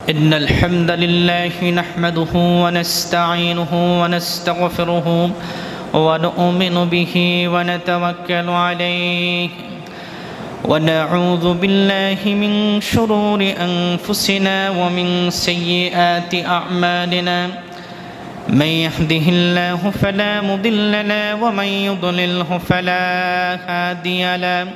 إن الحمد لله نحمده ونستعينه ونستغفره ونؤمن به ونتوكل عليه ونعوذ بالله من شرور أنفسنا ومن سيئات أعمالنا من يهده الله فلا مضل له ومن يضلله فلا هادي له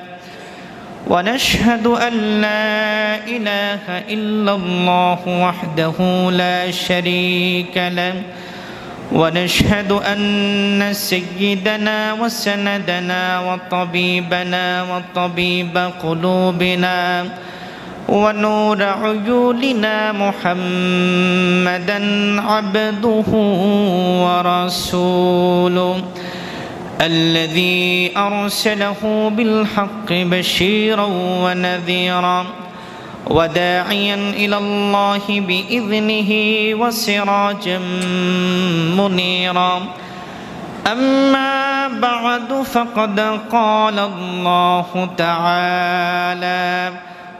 ونشهد أن لا إله إلا الله وحده لا شريك له ونشهد أن سيدنا وسندنا وطبيبنا وطبيب قلوبنا ونور عيوننا محمدا عبده ورسوله الذي أرسله بالحق بشيرا ونذيرا وداعيا إلى الله بإذنه وسراجا منيرا أما بعد فقد قال الله تعالى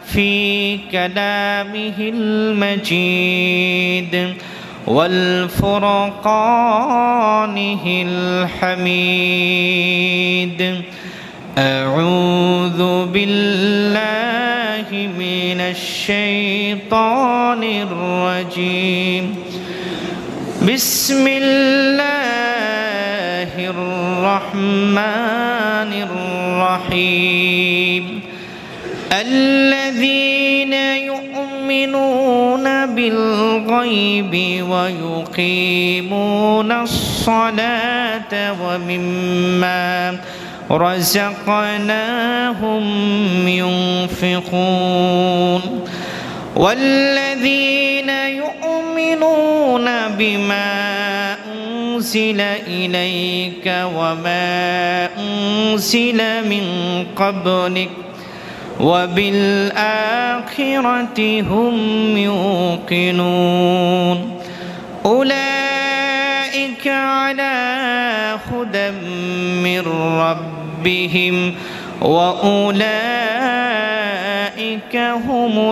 في كلامه المجيد والفرقانه الحميد أعوذ بالله من الشيطان الرجيم بسم الله الرحمن الرحيم الذين يؤمنون بالغيب ويقيمون الصلاة ومما رزقناهم ينفقون والذين يؤمنون بما أنزل إليك وما أنزل من قبلك وبالآخرة هم يوقنون أولئك على هدى من ربهم وأولئك هم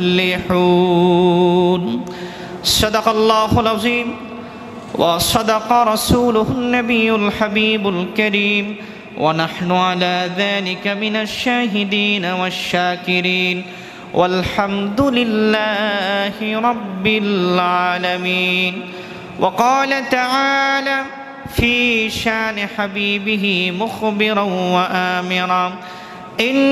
المفلحون صدق الله العظيم وصدق رسوله النبي الحبيب الكريم ونحن على ذلك من الشاهدين والشاكرين والحمد لله رب العالمين وقال تعالى في شان حبيبه مخبرا وآمرا إن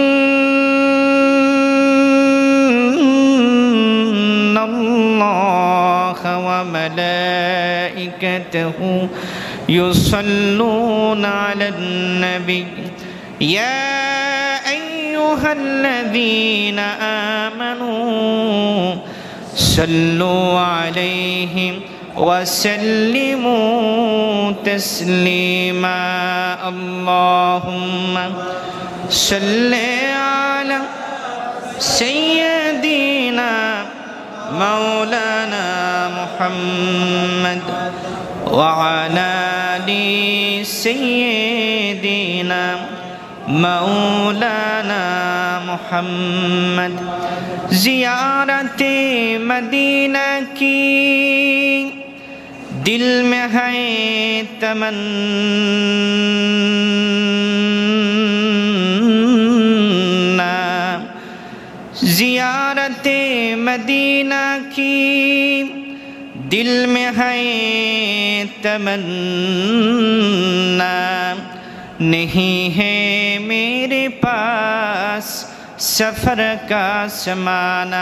الله وملائكته يصلون على النبي يا أيها الذين آمنوا صلوا عليه وسلموا تسليما اللهم صل على سيدنا مولانا محمد وعلى آل سيدنا مولانا محمد زیارت مدینہ کی دل میں ہے تمنا زیارت مدینہ کی دل میں ہے تمنا نہیں ہے میرے پاس سفر کا زمانہ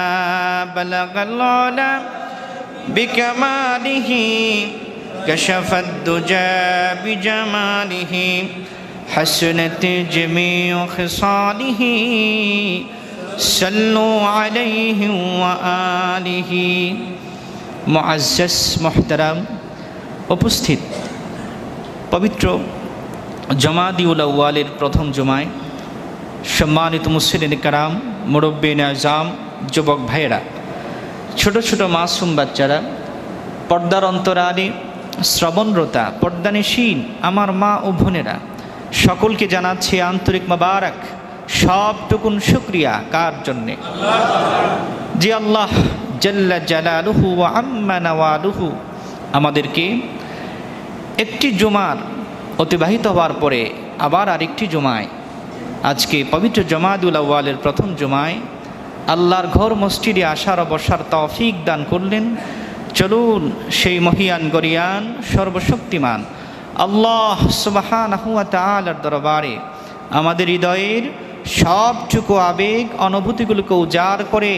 بلغ العلا بکمالہ کشف الدجى بجمالہ حسنت جميع خصاله صلوا عليه وآله মুআজ্জাজ মুহতারাম উপস্থিত পবিত্র জমাদিউল আউয়ালের প্রথম জুমায় সম্মানিত মুসলিম কারাম মুরব্বিন আজম যুবক ভাইয়েরা ছোট ছোট মাসুম বাচ্চারা পর্দার অন্তরালে শ্রবণরতা পর্দানিশীন আমার মা ও বোনেরা সকলকে জানাচ্ছি আন্তরিক মোবারক সবটুকুন শুকরিয়া কার জন্যে যে আল্লাহ জাল্লা জালালুহু ওয়া আম্মা নাওয়ালুহু আমাদেরকে একটি জুমার অতিবাহিত হওয়ার পরে আবার আরেকটি জুমায় আজকে পবিত্র জমাদুল আউয়ালের প্রথম জুমায় আল্লাহর ঘর মসজিদে আসার ও বসার তৌফিক দান করলেন। চলুন সেই মহিয়ান গরিয়ান সর্বশক্তিমান আল্লাহ সুবহানাহু ওয়া তাআলার দরবারে আমাদের হৃদয়ের সবটুকু আবেগ অনুভূতিগুলোকে উজাড় করে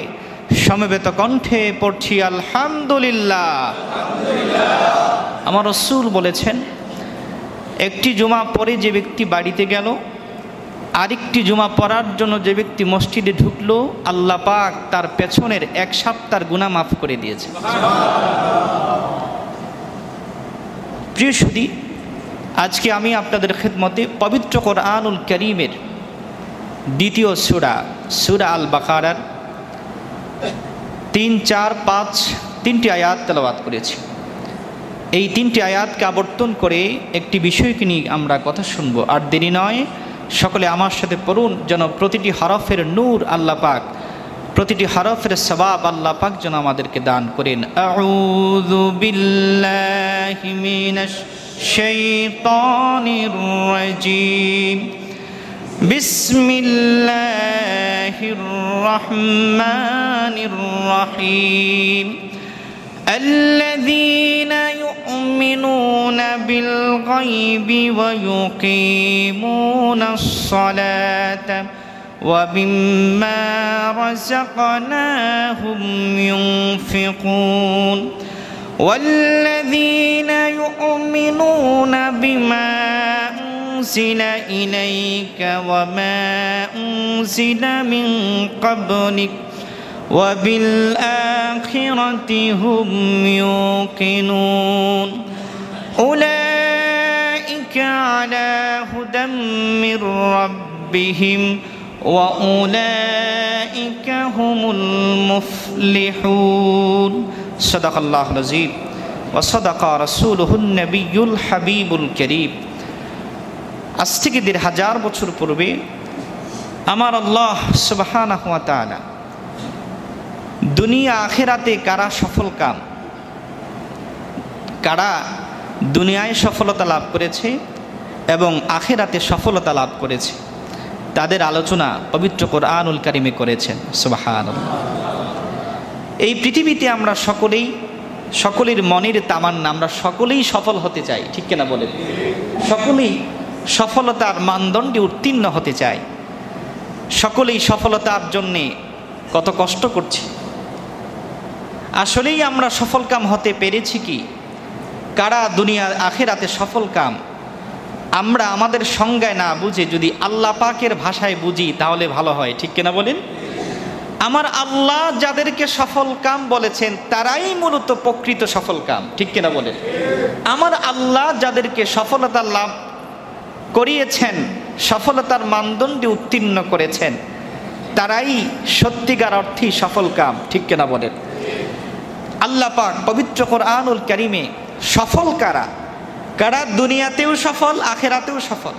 সমবেত কণ্ঠে পড়ছি আলহামদুলিল্লাহ। আমার রাসূল বলেছেন, একটি জুমা পরে যে ব্যক্তি বাড়িতে গেল, আরেকটি জুমা পড়ার জন্য যে ব্যক্তি মসজিদে ঢুকলো, আল্লাহ পাক তার পেছনের 1 সপ্তাহের গুনাহ মাফ করে দিয়েছে। প্রিয় সুধী, আজকে আমি আপনাদের খেদমতে পবিত্র কোরআনুল কারীমের দ্বিতীয় সূরা আল বাকারার 3, 4, 5 তিনটি আয়াত তেলাওয়াত করেছি। এই তিনটি আয়াতকে আবর্তন করে একটি বিষয়কে নিয়ে আমরা কথা শুনবো। আর দেরি নয়, সকলে আমার সাথে পড়ুন, যেন প্রতিটি হরফের নূর আল্লাহ পাক, প্রতিটি হরফের সওয়াব আল্লাহ পাক যেন আমাদেরকে দান করেন। আউযু বিল্লাহি মিনাশ শাইতানির রাজীম। বিসমিল্লাহির রহমানির রহিম। الذين يؤمنون بالغيب ويقيمون الصلاة ومما رزقناهم ينفقون والذين يؤمنون بما أنزل إليك وما أنزل من قبلك وبالآخرة هم يوقنون أولئك على هدى من ربهم وأولئك هم المفلحون صدق الله العظيم وصدق رسوله النبي الحبيب الكريم। আজ থেকে 1000 বছর পূর্বে আমার আল্লাহ সুবহানাহু ওয়া তাআলা দুনিয়া আখিরাতে কারা সফল কাম, কারা দুনিয়ায় সফলতা লাভ করেছে এবং আখিরাতে সফলতা লাভ করেছে, তাদের আলোচনা পবিত্র কোরআনুল কারীমে করেছেন। সুবহানাল্লাহ। এই পৃথিবীতে আমরা সকলের মনের তামান্না, আমরা সকলেই সফল হতে চাই, ঠিক কিনা বলেন? সকলেই সফলতার মানদণ্ডে উত্তীর্ণ হতে চাই, সকলেই সফলতার জন্যে কত কষ্ট করছি। আসলেই আমরা সফল কাম হতে পেরেছি কি? কারা দুনিয়া আখিরাতে সফল কাম, আমরা আমাদের সংজ্ঞায় না বুঝে যদি আল্লাহ পাকের ভাষায় বুঝি তাহলে ভালো হয়, ঠিক কিনা বলেন? আমার আল্লাহ যাদেরকে সফল কাম বলেছেন তারাই মূলত প্রকৃত সফল কাম, ঠিক কিনা বলেন? আমার আল্লাহ যাদেরকে সফলতা লাভ করিয়েছেন, সফলতার মানদণ্ডে উত্তীর্ণ করেছেন, তারাই সত্যিকার অর্থেই সফল কাম, ঠিক কিনা বলেন? আল্লাহ পাক পবিত্র কোরআনুল কারীমে সফল কারা দুনিয়াতেও সফল আখিরাতেও সফল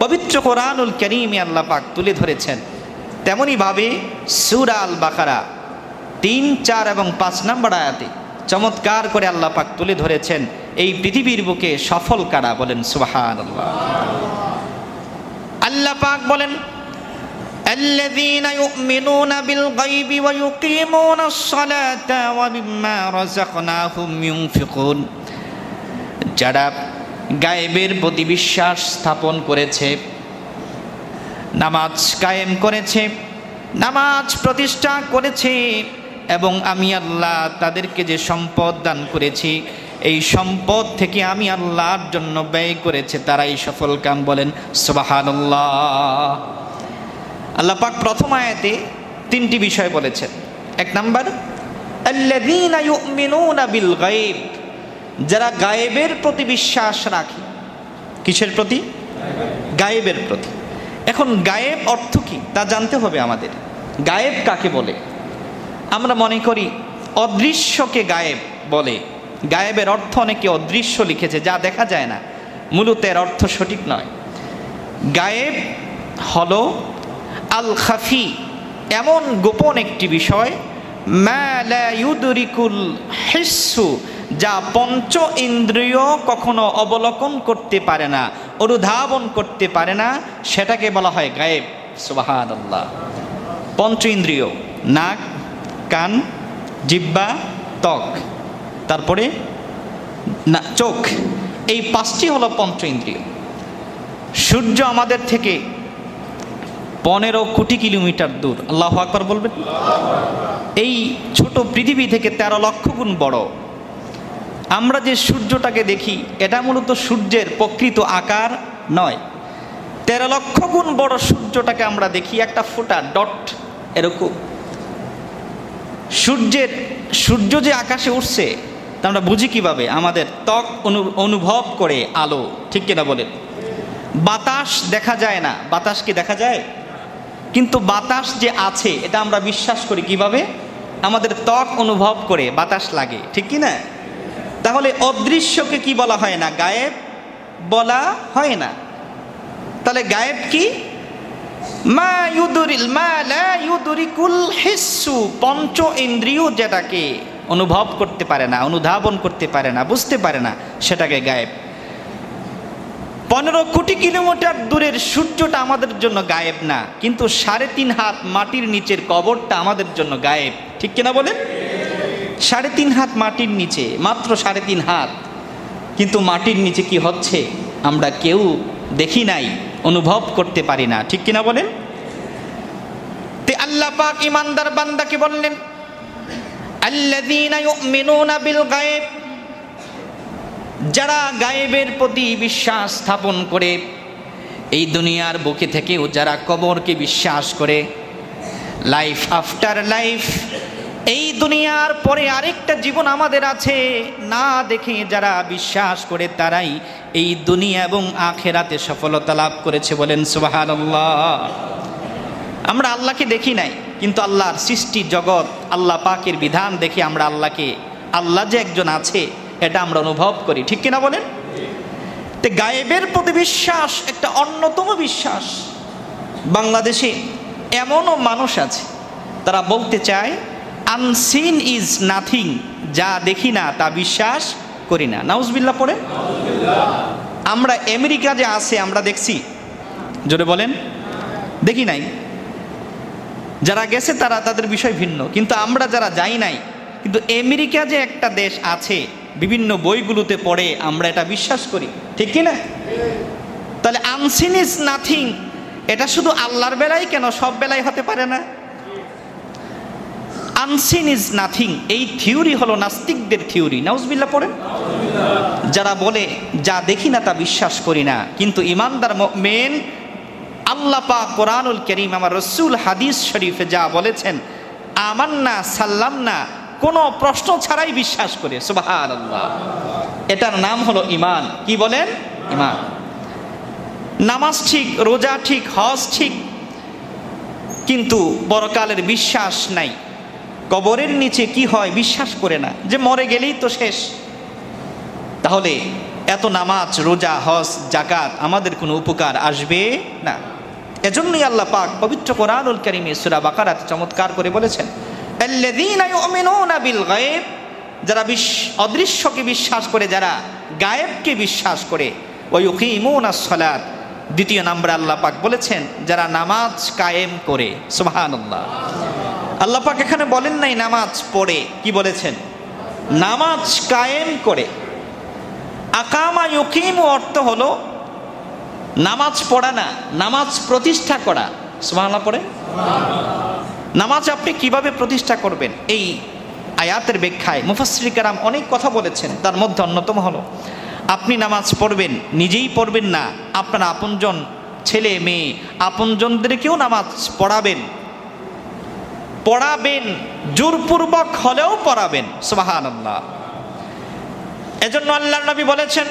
পবিত্র কোরআনুল কারীমে আল্লাহ পাক তুলে ধরেছেন। তেমনি ভাবে সূরা আল বাকারা 3, 4 এবং 5 নম্বর আয়াতে চমৎকার করে আল্লাহ পাক তুলে ধরেছেন এই পৃথিবীর বুকে সফল কারা, বলেন সুবহানাল্লাহ। আল্লাহ পাক বলেন, الذين يؤمنون بالغيب ويقيمون الصلاة ومما رزقناهم ينفقون। যারা গায়েবের প্রতি বিশ্বাস স্থাপন করেছে, নামাজ কায়েম করেছে, নামাজ প্রতিষ্ঠা করেছে এবং আমি আল্লাহ তাদেরকে যে সম্পদ দান করেছি এই সম্পদ থেকে আমি আল্লাহর জন্য ব্যয় করেছে, তারাই সফল কাম, বলেন সুবহানাল্লাহ। আল্লাহ পাক প্রথম আয়াতে 3টি বিষয় বলেছেন। 1 নাম্বার, আল্লাযীনা ইউমিনুনা বিল গায়ব, যারা গায়েবের প্রতি বিশ্বাস রাখে। কিসের প্রতি? গায়েবের প্রতি। এখন গায়েব অর্থ কি তা জানতে হবে আমাদের। গায়েব কাকে বলে? আমরা মনে করি অদৃশ্যকে গায়েব বলে। গায়েবের অর্থ অনেকে অদৃশ্য লিখেছে, যা দেখা যায় না, মূলত এর অর্থ সঠিক নয়। গায়েব হলো আল খাফি, এমন গোপন একটি বিষয় মা লা ইউদরিকুল হিসসু, যা পঞ্চ ইন্দ্রিয় কখনো অবলোকন করতে পারে না, অনুধাবন করতে পারে না, সেটাকে বলা হয় গায়েব। সুবহানাল্লাহ। পঞ্চ ইন্দ্রিয়, নাক, কান, জিহ্বা, ত্বক, তারপরে না চোখ, এই পাঁচটি হলো পঞ্চ ইন্দ্রিয়। সূর্য আমাদের থেকে 15 কোটি কিলোমিটার দূর। আল্লাহু আকবার বলবেন। এই ছোট পৃথিবী থেকে 13 লক্ষ গুণ বড়। আমরা যে সূর্যটাকে দেখি এটা মূলত সূর্যের প্রকৃত আকার নয়। 13 লক্ষ গুণ বড় সূর্যটাকে আমরা দেখি একটা ফোঁটা, ডট এরকম। সূর্য যে আকাশে উঠছে তা আমরা বুঝি কিভাবে? আমাদের ত্বক অনুভব করে আলো, ঠিক কিনা বলেন? বাতাস দেখা যায় না, বাতাস কি দেখা যায়? কিন্তু বাতাস যে আছে এটা আমরা বিশ্বাস করি কিভাবে? আমাদের ত্বক অনুভব করে বাতাস লাগে, ঠিক কি না? তাহলে অদৃশ্যকে কি বলা হয় না? গায়েব বলা হয় না। তাহলে গায়েব কি? মা লা ইউদরিকুল হিসসু, পঞ্চ ইন্দ্রিয় যেটাকে অনুভব করতে পারে না, অনুধাবন করতে পারে না, বুঝতে পারে না, সেটাকে গায়েব। 15 কোটি কিলোমিটার দূরের সূর্যটা আমাদের জন্য গায়েব না, কিন্তু 3.5 হাত মাটির নিচের কবরটা আমাদের জন্য গায়েব, ঠিক কিনা বলেন? 3.5 হাত মাটির নিচে, মাত্র 3.5 হাত, কিন্তু মাটির নিচে কি হচ্ছে আমরা কেউ দেখি নাই, অনুভব করতে পারি না, ঠিক কিনা বলেন? তে আল্লাহ পাক ইমানদার বান্দাকে বললেন, আল্লাযীনা ইউমিনুনা বিল গায়ব, যারা গায়েবের প্রতি বিশ্বাস স্থাপন করে, এই দুনিয়ার বুকে থেকেও যারা কবরকে বিশ্বাস করে, লাইফ আফটার লাইফ, এই দুনিয়ার পরে আরেকটা জীবন আমাদের আছে না দেখে যারা বিশ্বাস করে, তারাই এই দুনিয়া এবং আখিরাতে সফলতা লাভ করেছে। বলেন সুবহানাল্লাহ। আমরা আল্লাহকে দেখি নাই, কিন্তু আল্লাহর সৃষ্টি জগৎ, আল্লাহ পাকের বিধান দেখে আমরা আল্লাহকে, আল্লাহ যে একজন আছে এটা আমরা অনুভব করি, ঠিক কিনা বলেন? তো গায়েবের প্রতি বিশ্বাস একটা অন্যতম বিশ্বাস। বাংলাদেশে এমনও মানুষ আছে তারা বলতে চায় আনসিন ইজ নাথিং, যা দেখি না তা বিশ্বাস করি না। নাউজুবিল্লাহ পড়ে। আমরা আমেরিকা যে আছে আমরা দেখছি, জোরে বলেন, দেখি নাই। যারা গেছে তারা তাদের বিষয় ভিন্ন, কিন্তু আমরা যারা যাই নাই, কিন্তু আমেরিকা যে একটা দেশ আছে বিভিন্ন বইগুলোতে পড়ে আমরা এটা বিশ্বাস করি, ঠিক কি না? তাহলে আনসিন ইজ নাথিং এটা শুধু আল্লাহর বেলায় কেন, সব বেলায় হতে পারে না? আনসিন ইজ নাথিং এই থিওরি হলো নাস্তিকদের থিওরি। নাউজুবিল্লাহ পড়েন। যারা বলে যা দেখি না তা বিশ্বাস করি না, কিন্তু ইমানদার মুমিন আল্লাহ পাক কোরআনুল কারীম, আমার রাসূল হাদিস শরীফে যা বলেছেন, আমান্না সাল্লামনা, কোনো প্রশ্ন ছাড়াই বিশ্বাস করে। সুবহানাল্লাহ। এটার নাম হলো ঈমান। কি বলেন? ঈমান। নামাজ ঠিক, রোজা ঠিক, হজ ঠিক, কিন্তু পরকালের বিশ্বাস নাই। কবরের নিচে কি হয় বিশ্বাস করে না, যে মরে গেলেই তো শেষ। তাহলে এত নামাজ, রোজা, হজ, যাকাত আমাদের কোনো উপকার আসবে না। এজন্যই আল্লাহ পাক পবিত্র কোরআনুল কারীমে সূরা বাকারাতে চমৎকার করে বলেছেন, আল্লাযীনা ইউমিনুনা বিল গায়ব, যারা অদৃশ্যকে বিশ্বাস করে, যারা গায়েবকে বিশ্বাস করে, ওয়া ইউকিমুনাস সালাত, দ্বিতীয় নম্বরে আল্লাহ পাক বলেছেন যারা নামাজ কায়েম করে। সুবহানাল্লাহ। আল্লাহ পাক এখানে বলেন নাই নামাজ পড়ে, কি বলেছেন? নামাজ কায়েম করে। আকামা ইউকিমু অর্থ হলো নামাজ পড়া না, নামাজ প্রতিষ্ঠা করা। সুবহানাল্লাহ পড়ে। নামাজ আপনি কিভাবে প্রতিষ্ঠা করবেন, এই আয়াতের ব্যাখ্যায় মুফাসসির কেরাম অনেক কথা বলেছেন। তার মধ্যে অন্যতম হলো, আপনি নামাজ পড়বেন, নিজেই পড়বেন না, আপনার আপনজন, ছেলে মেয়ে, আপনজনদেরকেও নামাজ পড়াবেন, জোরপূর্বক হলেও পড়াবেন। সুবহানাল্লাহ। এজন্য আল্লাহর নবী বলেছেন,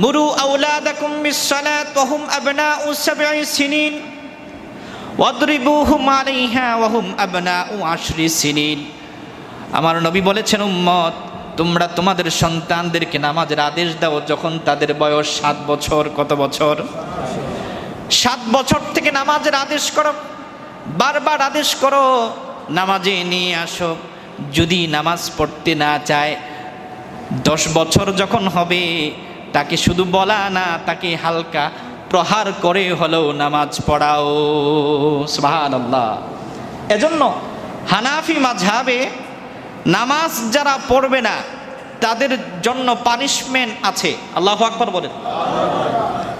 মুরু আওলাদাকুম বিসসালাত ওয়া হুম আবনাউ 7 সিনিন ওয়াদরিবুহুম আলাইহা ওয়া হুম আবনাউ 10 সিনিন। আমার নবী বলেছেন, উম্মত তোমরা তোমাদের সন্তানদেরকে নামাজের আদেশ দাও যখন তাদের বয়স 7 বছর। কত বছর? 7 বছর থেকে নামাজের আদেশ করো, বারবার আদেশ করো, নামাজে নিয়ে আসো। যদি নামাজ পড়তে না চায় 10 বছর যখন হবে তাকে শুধু বলা না, তাকে হালকা প্রহার করে হলেও নামাজ পড়াও। সুবহানাল্লাহ। এজন্য হানাফি মাযহাবে নামাজ যারা পড়বে না তাদের জন্য পানিশমেন্ট আছে। আল্লাহু আকবার বলেন।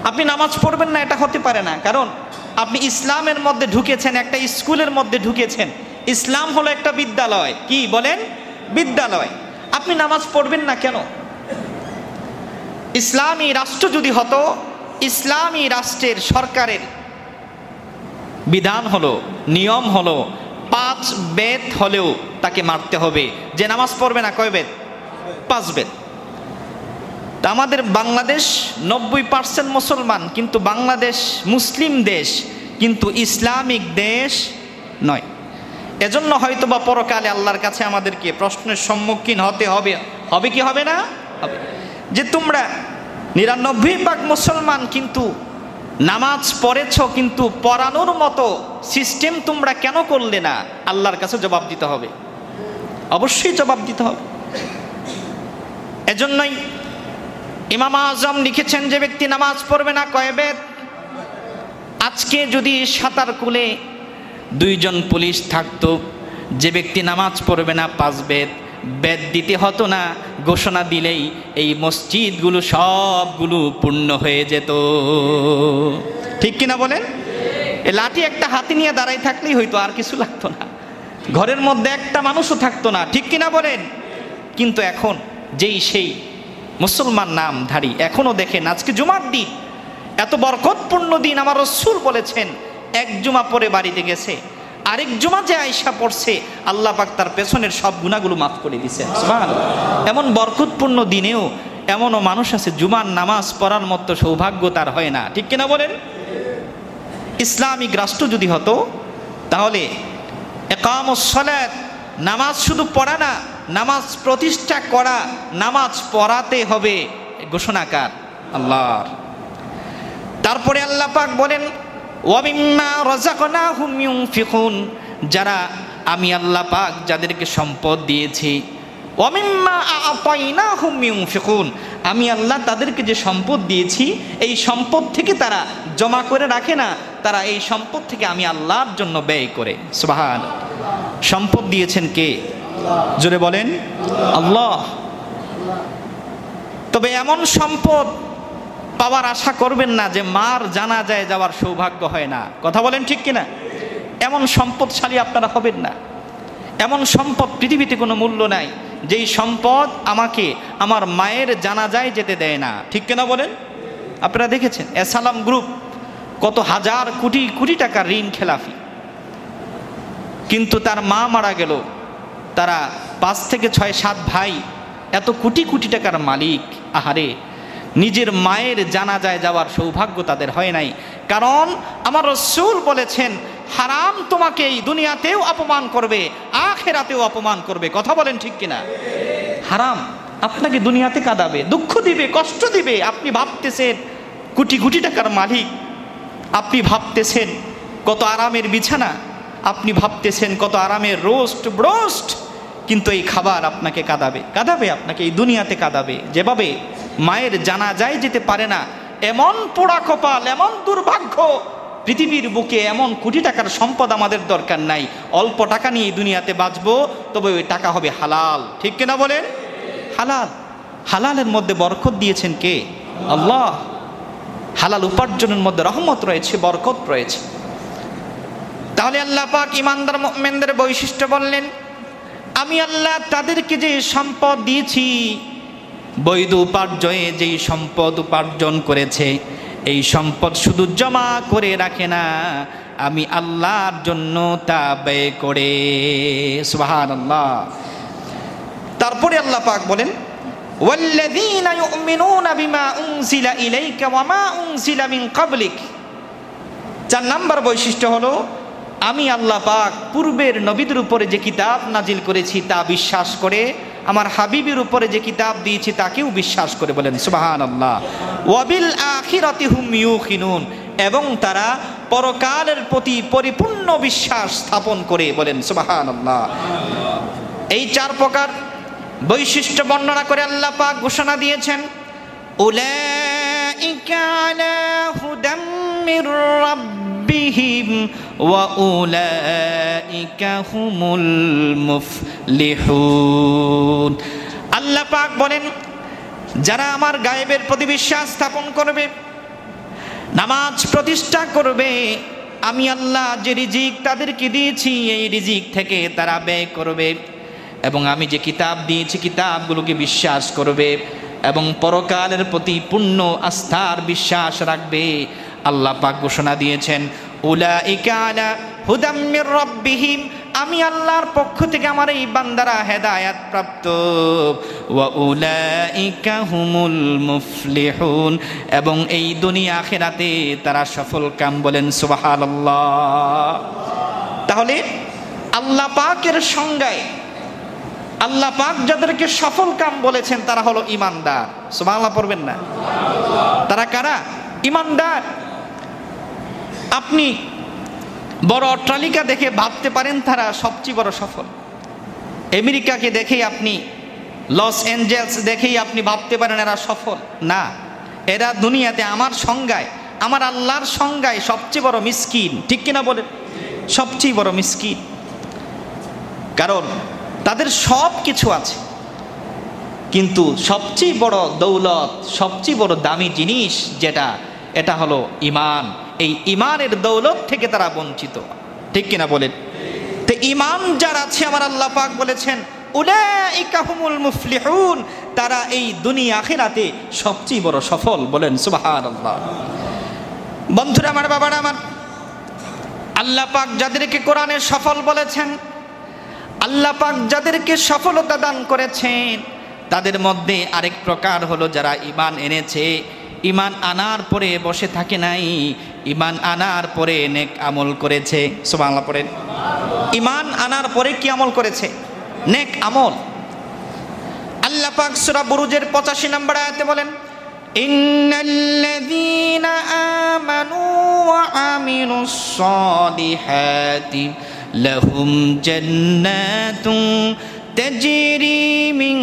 আপনি নামাজ পড়বেন না এটা হতে পারে না, কারণ আপনি ইসলামের মধ্যে ঢুকেছেন, একটা স্কুলের মধ্যে ঢুকেছেন। ইসলাম হলো একটা বিদ্যালয়। কি বলেন? বিদ্যালয়। আপনি নামাজ পড়বেন না কেন? ইসলামী রাষ্ট্র যদি হতো, ইসলামী রাষ্ট্রের সরকারের বিধান হলো, নিয়ম হলো 5 বেদ হলেও তাকে মারতে হবে। যে নামাজ পড়বে না কয় বেদ? 5 বেদ। তা আমাদের বাংলাদেশ 90% মুসলমান, কিন্তু বাংলাদেশ মুসলিম দেশ, কিন্তু ইসলামিক দেশ নয়। এজন্য হয়তো বা পরকালে আল্লাহর কাছে আমাদেরকে প্রশ্নের সম্মুখীন হতে হবে। হবে কি হবে না? হবে। যে তোমরা 99% মুসলমান, কিন্তু নামাজ পড়েছ, কিন্তু পড়ানোর মতো সিস্টেম তোমরা কেন করলে না? আল্লাহর কাছে জবাব দিতে হবে, অবশ্যই জবাব দিতে হবে। এজন্যই ইমাম আজম লিখেছেন, যে ব্যক্তি নামাজ পড়বে না কয় বেদ? আজকে যদি সাঁতার কুলে 2 জন পুলিশ থাকতো, যে ব্যক্তি নামাজ পড়বে না 5 বেদ, বেদ দিতে হতো না, ঘোষণা দিলেই এই মসজিদগুলো সবগুলো পূর্ণ হয়ে যেত। ঠিক কিনা বলেন? এই লাঠি একটা হাতে নিয়ে দাঁড়াই থাকলেই হয়তো, আর কিছু লাগতো না, ঘরের মধ্যে একটা মানুষও থাকতো না। ঠিক কিনা বলেন? কিন্তু এখন যেই সেই মুসলমান নামধারী, এখনো দেখেন আজকে জুমার দিন, এত বরকতপূর্ণ দিন, আমার রাসূল বলেছেন 1 জুমা পরে বাড়িতে গেছে, আরেক জুমা যে আয়েশা পড়ছে, আল্লাহ পাক তার পেছনের সব গুনাহগুলো মাফ করে দিয়েছেন। সুবহানাল্লাহ। এমন বরকতপূর্ণ দিনেও এমনও মানুষ আছে জুমার নামাজ পড়ার মতো সৌভাগ্য তার হয় না। ঠিক কিনা বলেন? ইসলামিক রাষ্ট্র যদি হতো তাহলে ইকামুস সালাত, নামাজ শুধু পড়া না, নামাজ প্রতিষ্ঠা করা, নামাজ পড়াতে হবে, ঘোষণাকার আল্লাহর। তারপরে আল্লাহ পাক বলেন, ওয়া মিম্মা রাযাকনাহুম ইউনফিকুন, যারা আমি আল্লাহ পাক যাদেরকে সম্পদ দিয়েছি, ওয়া মিম্মা আ'তাইনাহুম ইউনফিকুন, আমি আল্লাহ তাদেরকে যে সম্পদ দিয়েছি, এই সম্পদ থেকে তারা জমা করে রাখে না, তারা এই সম্পদ থেকে আমি আল্লাহর জন্য ব্যয় করে। সুবহানাল্লাহ। সম্পদ দিয়েছেন কে? জোরে বলেন, আল্লাহ। তবে এমন সম্পদ পাওয়ার আশা করবেন না যে মার জানাজায় যাওয়ার সৌভাগ্য হয় না। কথা বলেন ঠিক কিনা? এমন সম্পদশালী আপনারা হবেন না। এমন সম্পদ পৃথিবীতে কোনো মূল্য নাই যেই সম্পদ আমাকে আমার মায়ের জানাজায় যেতে দেয় না। ঠিক কিনা বলেন? আপনারা দেখেছেন এসালাম গ্রুপ কত হাজার কোটি কোটি টাকার ঋণ খেলাফি, কিন্তু তার মা মারা গেল, তারা 5 থেকে 6-7 ভাই, এত কোটি কোটি টাকার মালিক। আহারে, নিজের মায়ের জানাজায় যাওয়ার সৌভাগ্য তাদের হয় নাই। কারণ আমার রাসূল বলেছেন, হারাম তোমাকে এই দুনিয়াতেও অপমান করবে, আখিরাতেও অপমান করবে। কথা বলেন ঠিক কিনা? হারাম আপনাকে দুনিয়াতে কাঁদাবে, দুঃখ দিবে, কষ্ট দিবে। আপনি ভাবতেছেন কোটি কোটি টাকার মালিক, আপনি ভাবতেছেন কত আরামের বিছানা, আপনি ভাবতেছেন কত আরামের রোস্ট ব্রোস্ট, কিন্তু এই খাবার আপনাকে কাঁদাবে, কাঁদাবে, আপনাকে এই দুনিয়াতে কাঁদাবে। যেভাবে মায়ের জানাজায় যেতে পারে না, এমন পোড়া কপাল, এমন দুর্ভাগ্য পৃথিবীর বুকে, এমন কোটি টাকার সম্পদ আমাদের দরকার নাই। অল্প টাকা নিয়ে দুনিয়াতে বাঁচবো, তবে ওই টাকা হবে হালাল। ঠিক কিনা বলেন? হালাল। হালালের মধ্যে বরকত দিয়েছেন কে? আল্লাহ। হালাল উপার্জনের মধ্যে রহমত রয়েছে, বরকত রয়েছে। তাহলে আল্লাহ পাক ইমানদার মুমিনদের বৈশিষ্ট্য বললেন, আমি আল্লাহ তাদেরকে যে সম্পদ দিয়েছি, বৈধ উপার্জনে যেই সম্পদ উপার্জন করেছে, এই সম্পদ শুধু জমা করে রাখে না, আমি আল্লাহর জন্য তা ব্যয় করে। সুবহানাল্লাহ। তারপরে আল্লাহ পাক বলেন, ওয়াল্লাযীনা ইউমিনুনা বিমা উনজিলা ইলাইকা ওয়া মা উনজিলা মিন ক্বাবলিক। 4 নম্বর বৈশিষ্ট্য হলো, আমি আল্লাহ পাক পূর্বের নবীদের উপরে যে কিতাব নাজিল করেছি তা বিশ্বাস করে, আমার হাবিবের উপরে যে কিতাব দিয়েছি তাকেও বিশ্বাস করে। বলেন সুবহানাল্লাহ। ওয়া বিল আখিরাতি হুম ইউকিনুন, এবং তারা পরকালের প্রতি পরিপূর্ণ বিশ্বাস স্থাপন করে। বলেন সুবহানাল্লাহ। এই 4 প্রকার বৈশিষ্ট্য বর্ণনা করে আল্লাহ পাক ঘোষণা দিয়েছেন, উলাইকা আলা হুদাম মির রাব্বিহিম ওয়া উলাইকা হুমুল মুফলিহুন। আল্লাহ পাক বলেন, যারা আমার গায়েবের প্রতি বিশ্বাস স্থাপন করবে, নামাজ প্রতিষ্ঠা করবে, আমি আল্লাহ যে রিজিক তাদেরকে দিয়েছি এই রিজিক থেকে তারা ব্যয় করবে, এবং আমি যে কিতাব দিয়েছি কিতাবগুলোকে বিশ্বাস করবে, এবং পরকালের প্রতি পূর্ণ আস্থার বিশ্বাস রাখবে, আল্লাহ পাক ঘোষণা দিয়েছেন, উলাইকা আলা হুদাম মির রাব্বিহিম, আমি আল্লাহর পক্ষ থেকে আমার এই বান্দারা হেদায়েত প্রাপ্ত, ওয়া উলাইকা হুমুল মুফলিহুন, এবং এই দুনিয়া আখিরাতে তারা সফল কাম। বলেন সুবহানাল্লাহ। তাহলে আল্লাহ পাকের সংজ্ঞায় আল্লাহ পাক যাদেরকে সফল কাম বলেছেন তারা হলো ঈমানদার। সুবহানাল্লাহ পড়বেন না? তারা কারা? ঈমানদার। আপনি বড় অট্টালিকা দেখে ভাবতে পারেন তারা সবচেয়ে বড় সফল। আমেরিকাকে দেখেই আপনি, লস অ্যাঞ্জেলস দেখেই আপনি ভাবতে পারেন এরা সফল। না, এরা দুনিয়াতে আমার সংজ্ঞায়, আমার আল্লাহর সংজ্ঞায় সবচেয়ে বড় মিসকিন। ঠিক কিনা বলেন? সবচেয়ে বড় মিসকিন। কারণ তাদের সব কিছু আছে, কিন্তু সবচেয়ে বড় দৌলত, সবচেয়ে বড় দামি জিনিস যেটা, এটা হলো ঈমান। এই ঈমানের দৌলত থেকে তারা বঞ্চিত। ঠিক কিনা বলেন? তো ঈমান যার আছে, আমার আল্লাহ পাক বলেছেন উলাইকা হুমুল মুফলিহুন, তারা এই দুনিয়া আখিরাতে সবচেয়ে বড় সফল। বলেন সুবহানাল্লাহ। বন্ধুরা আমার, বাবারা আমার, আল্লাহ পাক যাদেরকে কোরআনে সফল বলেছেন, আল্লাহ পাক যাদেরকে সফলতা দান করেছেন, তাদের মধ্যে আরেক প্রকার হলো যারা ঈমান এনেছে, ঈমান আনার পরে বসে থাকে নাই, ঈমান আনার পরে নেক আমল করেছে। সুবহানাল্লাহ পড়েন। ঈমান আনার পরে কি আমল করেছে? নেক আমল। আল্লাহ পাক সূরা বুরুজের 85 নম্বর আয়াতে বলেন, ইন্নাল্লাযীনা আমানু ওয়া আমিলুস সালিহাতি লাহুম জান্নাতুন তাজরি মিন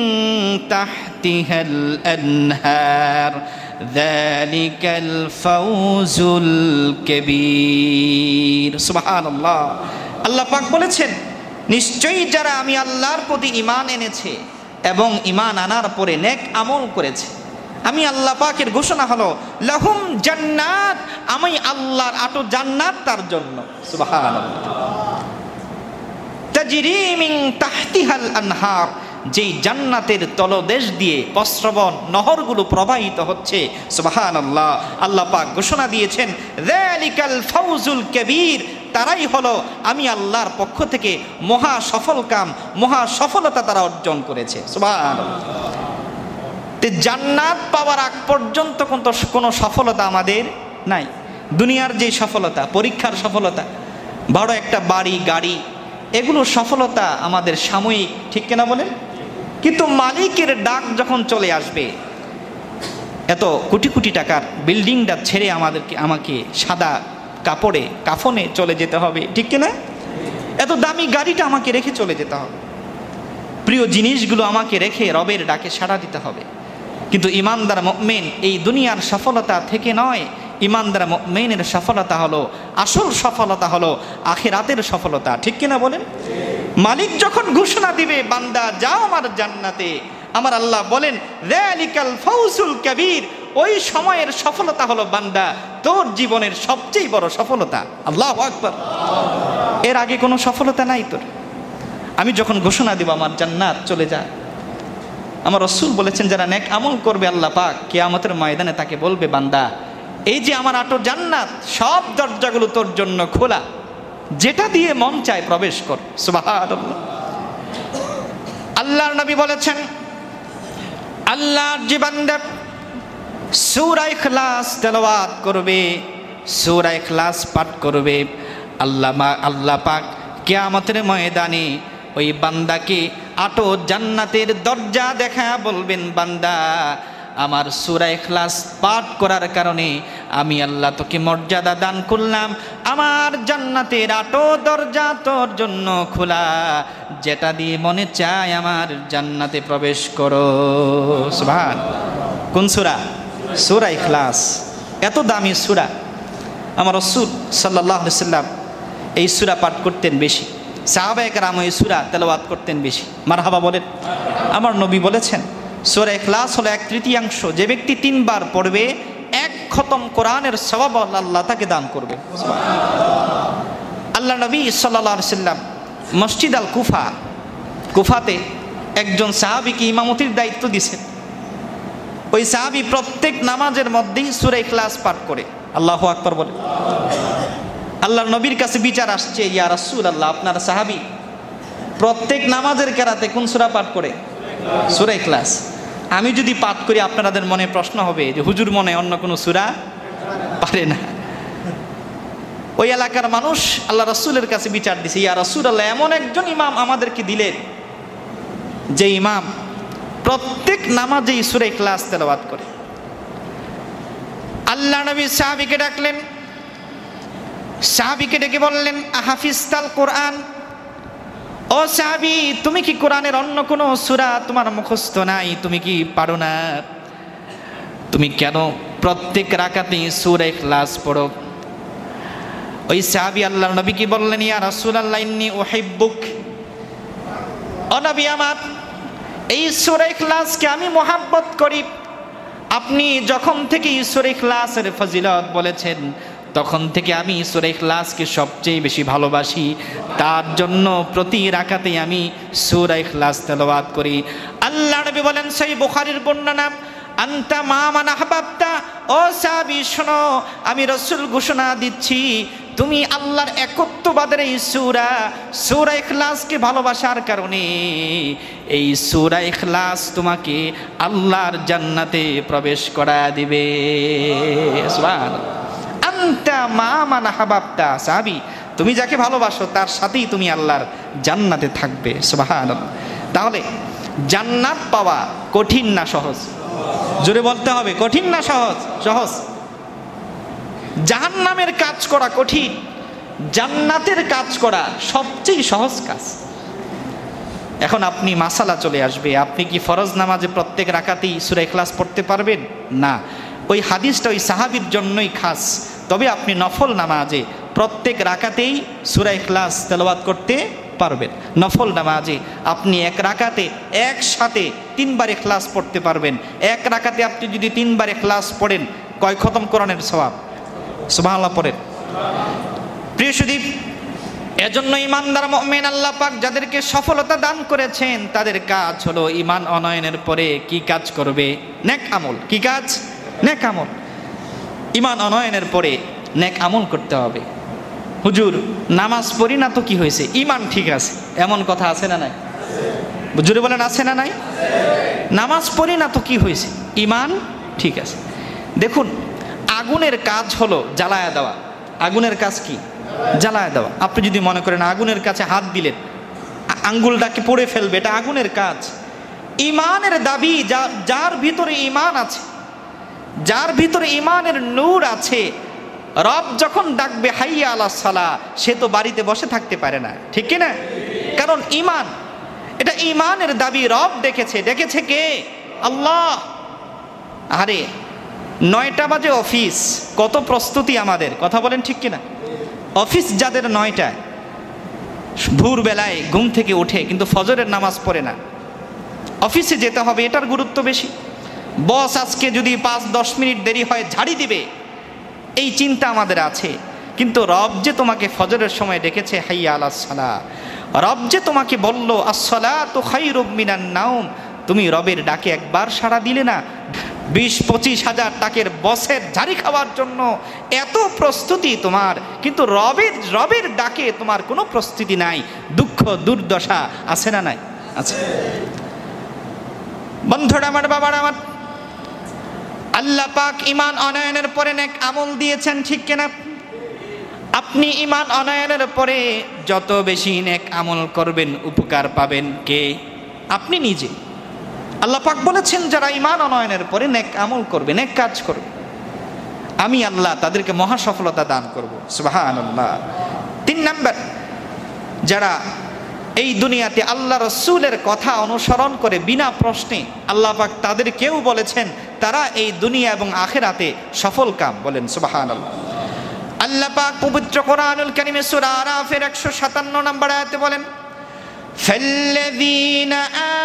তাহতিহাল আনহার যালিকাল ফাওজুল কাবীর। সুবহানাল্লাহ। আল্লাহ পাক বলেছেন, নিশ্চয়ই যারা আমি আল্লাহর প্রতি ঈমান এনেছে এবং ঈমান আনার পরে নেক আমল করেছে, আমি আল্লাহ পাকের ঘোষণা হলো লাহুম জান্নাত, আমি আল্লাহর আটো জান্নাত তার জন্য। সুবহানাল্লাহ। তাজরি মিন তাহতিহাল আনহার, যেই জান্নাতের তলদেশ দিয়ে প্রস্রবণ নহরগুলো প্রবাহিত হচ্ছে। সুবহানাল্লাহ। আল্লাহ পাক ঘোষণা দিয়েছেন যালিকাল ফাওজুল কাবীর, তারাই হলো আমি আল্লাহর পক্ষ থেকে মহা সফল কাম, মহা সফলতা তারা অর্জন করেছে। সুবহানাল্লাহ। তে জান্নাত পাওয়ার আগ পর্যন্ত কোনো সফলতা আমাদের নাই। দুনিয়ার যে সফলতা, পরীক্ষার সফলতা, বড় একটা বাড়ি গাড়ি, এগুলো সফলতা আমাদের সাময়িক। ঠিক কিনা বলেন? কিন্তু মালিকের ডাক যখন চলে আসবে, এত কোটি কোটি টাকার বিল্ডিংটা ছেড়ে আমাকে সাদা কাপড়ে কাফনে চলে যেতে হবে। ঠিক কিনা? এত দামি গাড়িটা আমাকে রেখে চলে যেতে হবে, প্রিয় জিনিসগুলো আমাকে রেখে রবের ডাকে সাড়া দিতে হবে। কিন্তু ঈমানদার মুমিন এই দুনিয়ার সফলতা থেকে নয়, ঈমানদার মুমিনের সফলতা হলো, আসল সফলতা হলো আখিরাতের সফলতা। ঠিক কিনা বলেন? মালিক যখন ঘোষণা দিবে বান্দা যাও আমার জান্নাতে, আমার আল্লাহ বলেন যালিকাল ফাওজুল কাবীর, ওই সময়ের সফলতা হলো বান্দা তোর জীবনের সবচেয়ে বড় সফলতা। আল্লাহু আকবার। এর আগে কোনো সফলতা নাই তোর। আমি যখন ঘোষণা দিব আমার জান্নাত, চলে যা। আমার রাসূল বলেছেন যারা নেক আমল করবে, আল্লাহ পাক কিয়ামতের ময়দানে তাকে বলবে বান্দা এই যে আমার আটো জান্নাত, সব দরজাগুলো তোর জন্য খোলা, যেটা দিয়ে মন চায় প্রবেশ কর। সুবহানাল্লাহ। আল্লাহর নবী বলেছেন আল্লাহর যে বান্দা সূরা ইখলাস তেলাওয়াত করবে, সূরা ইখলাস পাঠ করবে, আল্লাহ পাক কিয়ামতের ময়দানে ওই বান্দাকে আটো জান্নাতের দরজা দেখা বলবেন বান্দা আমার সূরা ইখলাস পাঠ করার কারণে আমি আল্লাহ তোকে মর্যাদা দান করলাম, আমার জান্নাতের 8 দরজা তোর জন্য খোলা, যেটা দিয়ে মনে চায় আমার জান্নাতে প্রবেশ করো। সুবহান। কোন সূরা? সূরা ইখলাস। এত দামি সূরা। আমার রাসূল সাল্লাল্লাহু আলাইহি ওয়াসাল্লাম এই সূরা পাঠ করতেন বেশি, সাহাবায়ে কেরাম এই সূরা তেলাওয়াত করতেন বেশি। মারহাবা বলেন। আমার নবী বলেছেন সূরা ইখলাস হলো 1/3, যে ব্যক্তি 3 বার পড়বে 1 খতম কোরআনের সওয়াব আল্লাহ তাকে দান করবে। আল্লাহ নবী সাল্লাল্লাহু আলাইহি ওয়াসাল্লাম মসজিদ আল কুফাতে একজন সাহাবীকে ইমামতির দায়িত্ব দিয়েছেন। ওই সাহাবী প্রত্যেক নামাজের মধ্যেই সূরা ইখলাস পাঠ করে। আল্লাহু আকবার বলে। আল্লাহর নবীর কাছে বিচার আসছে, ইয়া রাসূলুল্লাহ, আপনার সাহাবী প্রত্যেক নামাজের কেরাতে কোন সূরা পাঠ করে? সূরা ইখলাস। আমি যদি পাঠ করি আপনাদের মনে প্রশ্ন হবে যে হুজুর মনে অন্য কোনো সূরা পারে না। ওই এলাকার মানুষ আল্লাহ রাসূলের কাছে বিচার দিছে, ইয়া রাসূলুল্লাহ, এমন একজন ইমাম আমাদেরকে দিলেন যে ইমাম প্রত্যেক নামাজেই সূরা ইখলাস তেলাওয়াত করে। আল্লাহ নবী সাহাবীকে ডাকলেন, সাহাবীকে ডেকে বললেন, আহাফিজতাল কোরআন, ও সাহাবী, তুমি কি কোরআনের অন্য কোনো সূরা তোমার মুখস্থ নাই? তুমি কি পারো না? তুমি কেন প্রত্যেক রাকাতেই সূরা ইখলাস পড়ো? ওই সাহাবী আল্লাহর নবীকে বললেন, ইয়া রাসূলুল্লাহ, ইন্নী উহিব্বুক, ও নবী আমার, এই সূরা ইখলাসকে আমি মহব্বত করি। আপনি যখন থেকে সূরা ইখলাসের ফজিলত বলেছেন তখন থেকে আমি সূরা ইখলাসকে সবচেয়ে বেশি ভালোবাসি, তার জন্য প্রতি রাকাতেই আমি সূরা ইখলাস তেলাওয়াত করি। আল্লাহ নবী বলেন, সহিহ বুখারীর বর্ণনা, আনতা মা মান আহবাবতা, ও সাহাবী শোনো, আমি রাসূল ঘোষণা দিচ্ছি, তুমি আল্লাহর একত্ববাদের এই সূরা ইখলাসকে ভালোবাসার কারণে এই সূরা ইখলাস তোমাকে আল্লাহর জান্নাতে প্রবেশ করায় দিবে। সুবহানাল্লাহ। আনতা মা মান আহবাবতা, সাহাবী তুমি যাকে ভালোবাসো তার সাথেই তুমি আল্লাহর জান্নাতে থাকবে। সুবহানাল্লাহ। তাহলে জান্নাত পাওয়া কঠিন না সহজ? জোরে বলতে হবে, কঠিন না সহজ? সহজ। জাহান্নামের কাজ করা কঠিন, জান্নাতের কাজ করা সবচেয়ে সহজ কাজ। এখন আপনি মাসালা চলে আসবে, আপনি কি ফরজ নামাজে প্রত্যেক রাকাতেই সূরা ইখলাস পড়তে পারবেন? না, ওই হাদিসটা ওই সাহাবীর জন্যই খাস। তবে আপনি নফল নামাজে প্রত্যেক রাকাতেই সূরা ইখলাস তেলাওয়াত করতে পারবেন। নফল নামাজে আপনি 1 রাকাতে একসাথে 3 বার ইখলাস পড়তে পারবেন। 1 রাকাতে আপনি যদি 3 বার ইখলাস পড়েন, কয় খতম কোরআনের সওয়াব? সুবহানাল্লাহ পড়েন। প্রিয় সুদীপ, এজন্য ইমানদার মুমিন আল্লাহ পাক যাদেরকে সফলতা দান করেছেন তাদের কাজ হলো ঈমান অনয়নের পরে কি কাজ করবে? নেক আমল। কি কাজ? নেক আমল। ঈমান অনয়নের পরে নেক আমল করতে হবে। হুজুর নামাজ পড়ি না তো কি হয়েছে, ঈমান ঠিক আছে, এমন কথা আছে না নাই? জোরে বলেন, আছে না নাই? নামাজ পড়ি না তো কি হয়েছে, ঈমান ঠিক আছে। দেখুন, আগুনের কাজ হলো জ্বালায়া দেওয়া। আগুনের কাজ কি? জ্বালায়া দেওয়া। আপনি যদি মনে করেন আগুনের কাছে হাত দিলেন আঙ্গুলটাকে পড়ে ফেলবে, এটা আগুনের কাজ। ঈমানের দাবি, যার ভিতরে ঈমান আছে, যার ভিতরে ঈমানের নূর আছে, রব যখন ডাকবে হাইয়া আলাস সালাহ, সে তো বাড়িতে বসে থাকতে পারে না, ঠিক কি না? কারণ ঈমান, এটা ঈমানের দাবি। রব ডেকেছে কে? আল্লাহ। আরে 9টা বাজে অফিস, কত প্রস্তুতি আমাদের, কথা বলেন ঠিক কিনা? অফিস যাদের 9টায়, ভোরবেলায় ঘুম থেকে উঠে কিন্তু ফজরের নামাজ পড়ে না, অফিসে যেতে হবে, এটার গুরুত্ব বেশি। বস আজকে যদি 5-10 মিনিট দেরি হয় ঝাড়ি দিবে, এই চিন্তা আমাদের আছে। কিন্তু রব যে তোমাকে ফজরের সময় ডেকেছে হাইয়া আলাস সালাহ, রব যে তোমাকে বলল আসসালাতু খায়রুম মিনান নাওম, তুমি রবের ডাকে একবার সাড়া দিলে না। 20-25 হাজার টাকার বসের ঝাড়ি খাওয়ার জন্য এত প্রস্তুতি তোমার, কিন্তু রবের ডাকে তোমার কোনো প্রস্তুতি নাই। দুঃখ দুর্দশা আছে না নাই? আছে। বন্ধুরা আমার, বাবার আমার, আল্লাহ পাক ঈমান অনয়নের পরে নেক আমল দিয়েছেন, ঠিক কিনা? আপনি ঈমান অনয়নের পরে যত বেশি নেক আমল করবেন উপকার পাবেন কে? আপনি নিজে। আল্লাহ পাক বলেছেন যারা ঈমান আনয়নের পরে নেক আমল করবে, নেক কাজ করবে, আমি আল্লাহ তাদেরকে মহা সফলতা দান করব। সুবহানাল্লাহ। 3 নাম্বার, যারা এই দুনিয়াতে আল্লাহ রসুলের কথা অনুসরণ করে বিনা প্রশ্নে, আল্লাহ পাক তাদেরকেও বলেছেন তারা এই দুনিয়া এবং আখিরাতে সফল কাম। বলেন সুবহানাল্লাহ। আল্লাহ পাক পবিত্র কোরআনুল কারীমে সূরা আরাফের 157 নম্বর আয়াতে বলেন, ফাল্লাযীনা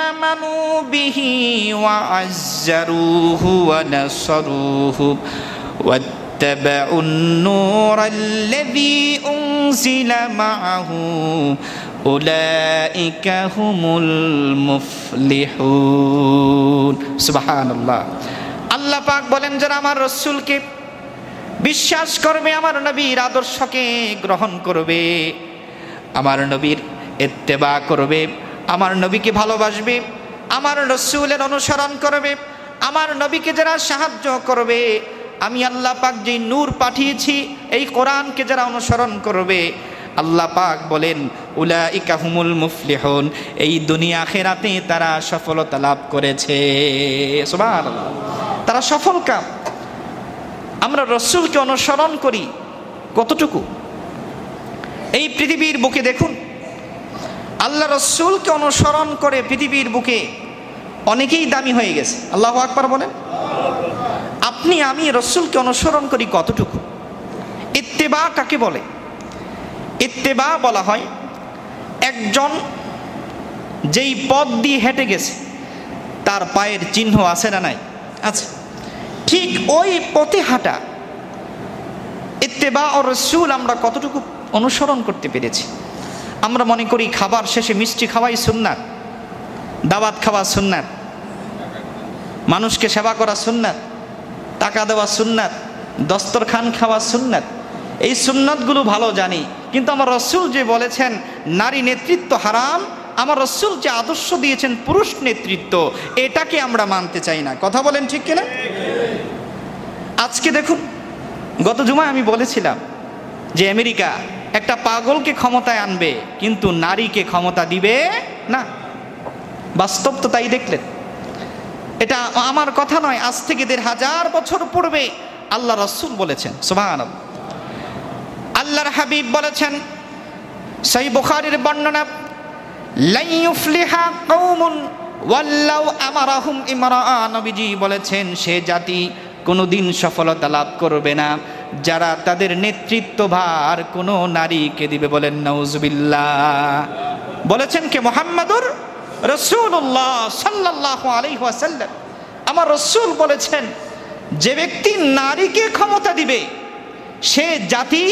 আমানু বিহি ওয়া আযযারুহু ওয়া নাসারুহু ওয়াত্তাবাউন নূরাল্লাযী উনজিলা মাআহু উলাইকা হুমুল মুফলিহুন। সুবহানাল্লাহ। আল্লাহ পাক বলেন যারা আমার রাসূলকে বিশ্বাস করবে, আমার নবীর আদর্শকে গ্রহণ করবে, আমার নবীর ইত্তেবা করবে, আমার নবীকে ভালোবাসবে, আমার রাসূলের অনুসরণ করবে, আমার নবীকে যারা সাহায্য করবে, আমি আল্লাহ পাক যে নূর পাঠিয়েছি এই কোরআনকে যারা অনুসরণ করবে, আল্লাহ পাক বলেন উলাইকা হুমুল মুফলিহুন, এই দুনিয়া আখিরাতে তারা সফলতা লাভ করেছে। সুবহানাল্লাহ। তারা সফল কাম। আমরা রাসূলকে অনুসরণ করি কতটুকু? এই পৃথিবীর বুকে দেখুন, আল্লাহ রাসূলকে অনুসরণ করে পৃথিবীর বুকে অনেকেই দামি হয়ে গেছে। আল্লাহু আকবার বলেন। আপনি আমি রাসূলকে অনুসরণ করি কতটুকু? ইত্তেবা কাকে বলে? ইত্তেবা বলা হয় একজন যেই পথ দিয়ে হেঁটে গেছে তার পায়ের চিহ্ন আছে না নাই? আছে। ঠিক ওই পথে হাঁটা। ইত্তেবা ও রাসূল আমরা কতটুকু অনুসরণ করতে পেরেছি? আমরা মনে করি খাবার শেষে মিষ্টি খাওয়াই সুন্নাত, দাওয়াত খাওয়া সুন্নাত, মানুষকে সেবা করা সুন্নাত, টাকা দেওয়া সুন্নাত, দস্তরখান খাওয়া সুন্নাত। এই সুন্নাতগুলো ভালো জানি, কিন্তু আমার রাসূল যে বলেছেন নারী নেতৃত্ব হারাম, আমার রাসূল যে আদর্শ দিয়েছেন পুরুষ নেতৃত্ব, এটাকে আমরা মানতে চাই না। কথা বলেন ঠিক কিনা? আজকে দেখুন, গত জুমায় আমি বলেছিলাম যে আমেরিকা একটা পাগলকে ক্ষমতায় আনবে কিন্তু নারীকে ক্ষমতা দিবে না। বাস্তব তো তাই দেখলেন। এটা আমার কথা নয়, আজ থেকে ১৫০০ বছর পূর্বে আল্লাহ রাসূল বলেছেন। সুবহানাল্লাহ। আল্লাহর হাবিব বলেছেন, সহিহ বুখারীর বর্ণনা, লা ইউফলিহা কওমুন ওয়াল্লাউ আমারাহুম ইমরাআ। নবীজি বলেছেন সে জাতি কোনোদিন সফলতা লাভ করবে না যারা তাদের নেতৃত্বভার কোনো নারীকে দিবে। বলেন নাউজুবিল্লাহ। বলেছেন কে? মুহাম্মাদুর রাসূলুল্লাহ সাল্লাল্লাহু আলাইহি ওয়াসাল্লাম। আমার রাসূল বলেছেন যে ব্যক্তি নারীকে ক্ষমতা দিবে সে জাতি,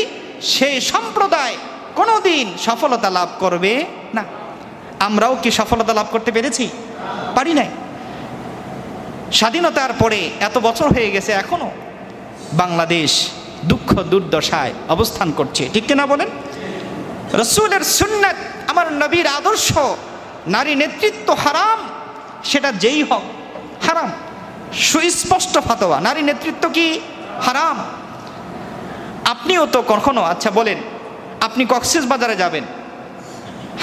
সে সম্প্রদায় কোনোদিন সফলতা লাভ করবে না। আমরাও কি সফলতা লাভ করতে পেরেছি? পারি নাই। স্বাধীনতার পরে এত বছর হয়ে গেছে, এখনো বাংলাদেশ দুঃখ দুর্দশায় অবস্থান করছে। ঠিক কিনা বলেন? রাসূলের সুন্নাত, আমার নবীর আদর্শ, নারী নেতৃত্ব হারাম, সেটা যেই হোক হারাম। সুস্পষ্ট ফতোয়া, নারী নেতৃত্ব কি হারাম। আপনিও তো কখনো, আচ্ছা বলেন, আপনি কক্সবাজারে যাবেন,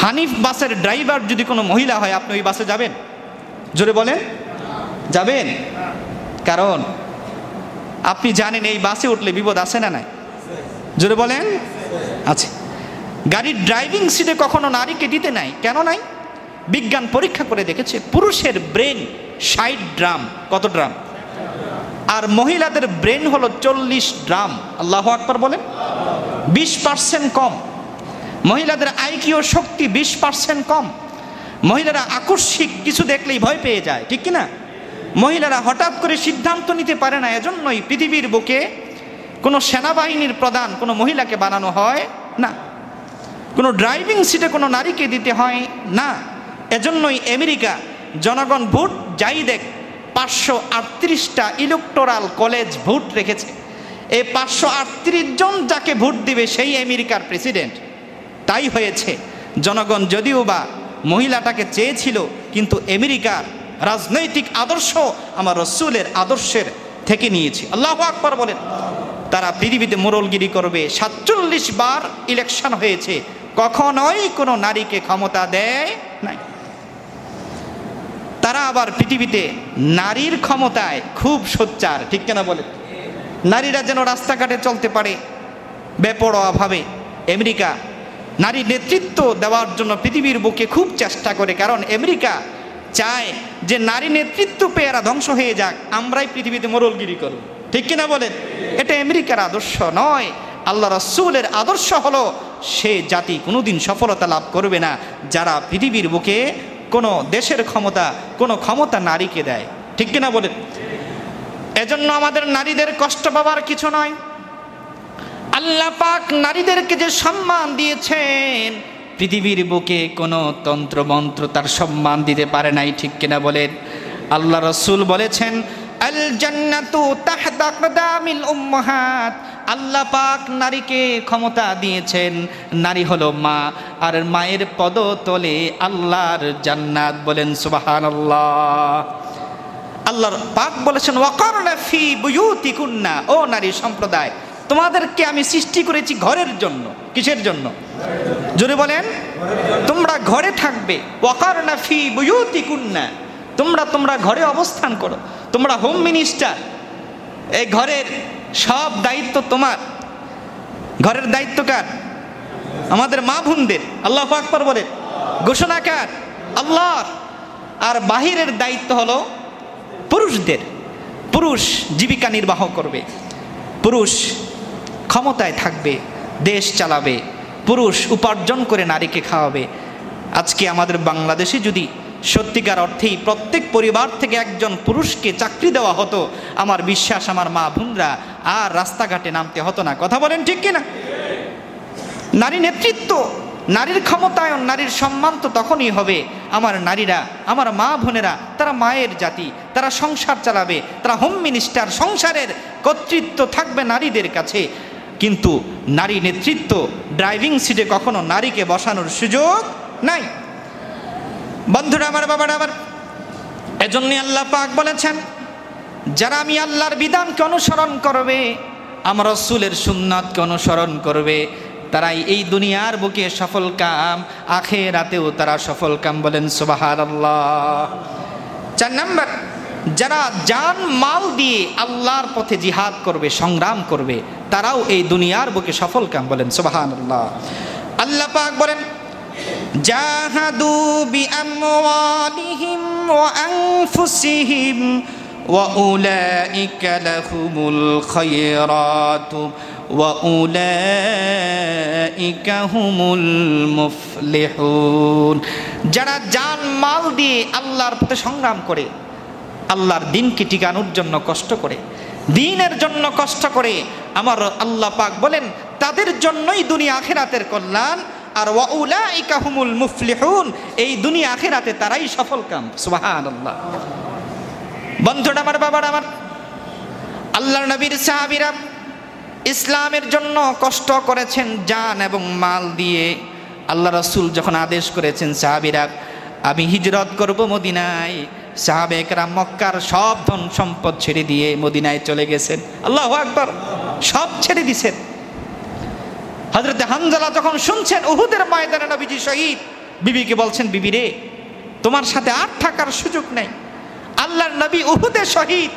হানিফ বাসের ড্রাইভার যদি কোনো মহিলা হয়, আপনি ওই বাসে যাবেন? জোরে বলেন, যাবেন? কারণ আপনি জানেন এই বাসে উঠলে বিপদ আছে না নাই? জোরে বলেন, আছে। গাড়ির ড্রাইভিং সিটে কখনো নারীকে দিতে নাই। কেন নাই? বিজ্ঞান পরীক্ষা করে দেখেছে পুরুষের ব্রেন ৬০ ড্রাম। কত ড্রাম? আর মহিলাদের ব্রেন হলো ৪০ ড্রাম। আল্লাহু আকবার বলেন। 20% কম। মহিলাদের আইকিউ শক্তি 20% কম। মহিলারা আকস্মিক কিছু দেখলেই ভয় পেয়ে যায়। ঠিক কিনা? মহিলারা হঠাৎ করে সিদ্ধান্ত নিতে পারে না। এজন্যই পৃথিবীর বুকে কোনো সেনাবাহিনীর প্রধান কোনো মহিলাকে বানানো হয় না, কোনো ড্রাইভিং সিটে কোনো নারীকে দিতে হয় না। এজন্যই আমেরিকা জনগণ ভোট যাই দেখ 538টা ইলেকটোরাল কলেজ ভোট রেখেছে। এই 538 জন যাকে ভোট দিবে সেই আমেরিকার প্রেসিডেন্ট। তাই হয়েছে। জনগণ যদিও বা মহিলাটাকে চেয়েছিল, কিন্তু আমেরিকার রাজনৈতিক আদর্শ আমার রাসূলের আদর্শের থেকে নিয়েছে। আল্লাহু আকবার বলেন। তারা পৃথিবীতে মোড়লগিরি করবে। 47 বার ইলেকশন হয়েছে, কখনোই কোনো নারীকে ক্ষমতা দেয় নাই। তারা আবার পৃথিবীতে নারীর ক্ষমতায় খুব সোচ্চার, ঠিক কিনা বলে? নারীরা যেন রাস্তাঘাটে চলতে পারে বেপরোয়াভাবে। আমেরিকা নারী নেতৃত্ব দেওয়ার জন্য পৃথিবীর বুকে খুব চেষ্টা করে, কারণ আমেরিকা চায় যে নারী নেতৃত্ব পেয়ে এরা ধ্বংস হয়ে যাক, আমরাই পৃথিবীতে মোড়লগিরি করব, ঠিক কিনা বলেন? এটা আমেরিকার আদর্শ নয়। আল্লাহ রাসূলের আদর্শ হলো সে জাতি কোনোদিন সফলতা লাভ করবে না যারা পৃথিবীর বুকে কোনো দেশের ক্ষমতা, কোনো ক্ষমতা নারীকে দেয়, ঠিক কিনা বলেন? এজন্য আমাদের নারীদের কষ্ট পাবার কিছু নয়। আল্লাহ পাক নারীদেরকে যে সম্মান দিয়েছেন, পৃথিবীর বুকে কোনো তন্ত্রমন্ত্র তার সম্মান দিতে পারে নাই, ঠিক কিনা বলেন? আল্লাহ রাসূল বলেছেন, আল জান্নাতু তাহতা আকদামিল উম্মাহাত। আল্লাহ পাক নারীকে ক্ষমতা দিয়েছেন, নারী হলো মা, আর মায়ের পদতলে আল্লাহর জান্নাত। বলেন সুবহানাল্লাহ। আল্লাহ পাক বলেছেন, ওয়াকারনা ফি বুয়ুতিকুন্না, ও নারী সম্প্রদায়, তোমাদেরকে আমি সৃষ্টি করেছি ঘরের জন্য। কিসের জন্য? জোরে বলেন। তোমরা ঘরে থাকবে। ওয়াকারনা ফি বুয়ুতিকুন্না, তোমরা ঘরে অবস্থান করো, তোমরা হোম মিনিস্টার, এই ঘরের সব দায়িত্ব তোমার। ঘরের দায়িত্ব কার? আমাদের মা বোনদের। আল্লাহু আকবার বলেন। ঘোষণাকার আল্লাহর। আর বাহিরের দায়িত্ব হলো পুরুষদের। পুরুষ জীবিকা নির্বাহ করবে, পুরুষ ক্ষমতায় থাকবে, দেশ চালাবে, পুরুষ উপার্জন করে নারীকে খাওয়াবে। আজকে আমাদের বাংলাদেশে যদি সত্যিকার অর্থেই প্রত্যেক পরিবার থেকে একজন পুরুষকে চাকরি দেওয়া হতো, আমার বিশ্বাস আমার মা বোনরা আর রাস্তাঘাটে নামতে হতো না। কথা বলেন ঠিক কিনা? নারী নেতৃত্ব, নারীর ক্ষমতায়ন, নারীর সম্মান তো তখনই হবে আমার নারীরা, আমার মা বোনেরা, তারা মায়ের জাতি, তারা সংসার চালাবে, তারা হোম মিনিস্টার, সংসারের কর্তৃত্ব থাকবে নারীদের কাছে। কিন্তু নারী নেতৃত্ব, ড্রাইভিং সিটে কখনো নারীকে বসানোর সুযোগ নাই। বন্ধুরা আমার, বাবারা আমার, এজন্যই আল্লাহ পাক বলেছেন, যারা আমি আল্লাহর বিধানকে অনুসরণ করবে, আমার রাসূলের সুন্নাতকে অনুসরণ করবে, তারাই এই দুনিয়ার বুকে সফল কাম, আখিরাতেও তারা সফল কাম। বলেন সুবহানাল্লাহ। 4 নাম্বার, যারা জান মাল দিয়ে আল্লাহর পথে জিহাদ করবে, সংগ্রাম করবে, তারাও এই দুনিয়ার বুকে সফল কাম। বলেন সুবহানাল্লাহ। আল্লাহ পাক বলেন, জাহাদু বিআমওয়ালিহিম ওয়া আনফুসিহিম ওয়া উলাইকা লাহুমুল খায়রাতু ওয়া উলাইকা হুমুল মুফলিহুন। যারা জান মাল দিয়ে আল্লাহর পথে সংগ্রাম করে, আল্লাহর দ্বীনকে টিকানোর জন্য কষ্ট করে, দ্বীনের জন্য কষ্ট করে, আমার আল্লাহ পাক বলেন তাদের জন্যই দুনিয়া আখিরাতের কল্যাণ। আর ওয়া উলাইকা হুমুল মুফলিহুন, এই দুনিয়া আখিরাতে তারাই সফল কাম। সুবহানাল্লাহ। বন্ধুরা আমার, বাবারা আমার, আল্লাহর নবীর সাহাবীরা ইসলামের জন্য কষ্ট করেছেন জান এবং মাল দিয়ে। আল্লাহ রাসূল যখন আদেশ করেছেন, সাহাবীরা আমি হিজরত করব মদিনায়, সাহাবে একরাম মক্কার সব ধন সম্পদ ছেড়ে দিয়ে মদিনায় চলে গেছেন। আল্লাহু আকবার। সব ছেড়ে দিয়েছেন। হযরতে হানজালা যখন শুনছেন উহুদের ময়দানে নবীজি শহীদ, বিবিকে বলছেন, বিবি রে, তোমার সাথে আর থাকার সুযোগ নেই। আল্লাহর নবী উহুদে শহীদ,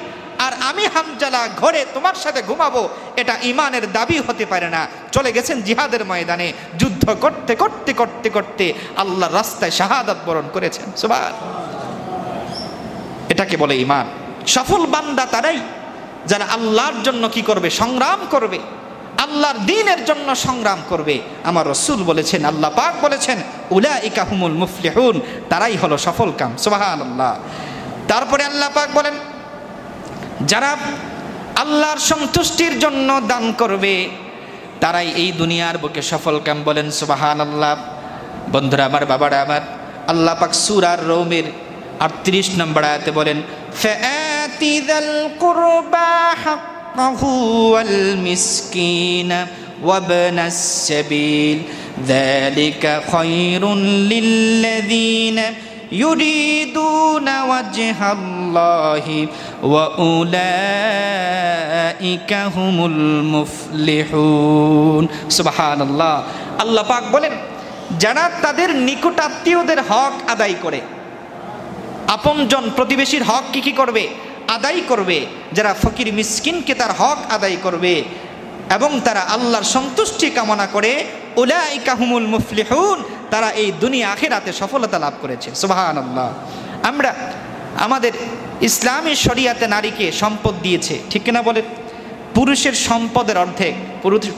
আর আমি হানজালা ঘরে তোমার সাথে ঘুমাবো, এটা ঈমানের দাবি হতে পারে না। চলে গেছেন জিহাদের ময়দানে, যুদ্ধ করতে করতে করতে করতে আল্লাহর রাস্তায় শাহাদাত বরণ করেছেন। সুবহানাল্লাহ। এটাকে বলে ঈমান। সফল বান্দা তারাই যারা আল্লাহর জন্য কি করবে? সংগ্রাম করবে, আল্লাহর দ্বীনের জন্য সংগ্রাম করবে। আমার রাসূল বলেছেন, আল্লাহ পাক বলেছেন, উলাইকা হুমুল মুফলিহুন, তারাই হলো সফল কাম। সুবহানাল্লাহ। তারপরে আল্লাহ পাক বলেন, যারা আল্লাহর সন্তুষ্টির জন্য দান করবে, তারাই এই দুনিয়ার বুকে সফল কাম। বলেন সুবহানাল্লাহ। বন্ধুরা আমার, বাবারা আমার, আল্লাহ পাক সূরা রূমের 38 নম্বর আয়াতে বলেন, ফাআতি যাল কুরবা হাক্কাহু ওয়াল মিসকিনা ওয়াবনাস সাবিল যালিকা খায়রুন লিল্লাযীনা ইউরিদুনা ওয়াজহাল্লাহি ওয়া উলাইকা হুমুল মুফলিহুন। সুবহানাল্লাহ। আল্লাহ পাক বলেন, যারা তাদের নিকটাত্মীয়দের হক আদায় করে, আপনজন প্রতিবেশীর হক কি করবে? আদায় করবে। যারা ফকির মিসকিনকে তার হক আদায় করবে এবং তারা আল্লাহর সন্তুষ্টি কামনা করে, উলাইকা হুমুল মুফলিহুন, তারা এই দুনিয়া আখিরাতে সফলতা লাভ করেছে। সুবহানাল্লাহ। আমরা আমাদের ইসলামী শরিয়াতে নারীকে সম্পদ দিয়েছে, ঠিক কিনা বলে? পুরুষের সম্পদের অর্ধেক,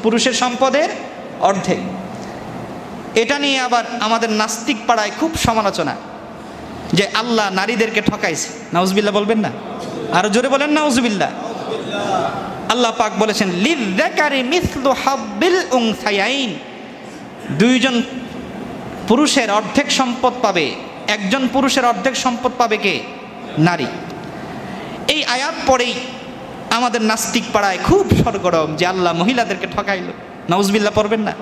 পুরুষের সম্পদের অর্ধেক। এটা নিয়ে আবার আমাদের নাস্তিক পাড়ায় খুব সমালোচনা যে আল্লাহ নারীদেরকে ঠকাইছে। নাউজুবিল্লাহ বলবেন না? আরো জোরে বলেন নাউজুবিল্লাহ। আল্লাহ পাক বলেছেন লিযযাকারি মিসলু হাব্বিল উনসায়াইন, দুইজন পুরুষের অর্ধেক সম্পদ পাবে। একজন পুরুষের অর্ধেক সম্পদ পাবে কে? নারী। এই আয়াত পরেই আমাদের নাস্তিক পাড়ায় খুব সরগরম যে আল্লাহ মহিলাদেরকে ঠকাইল। নাউজুবিল্লাহ পড়বেন না?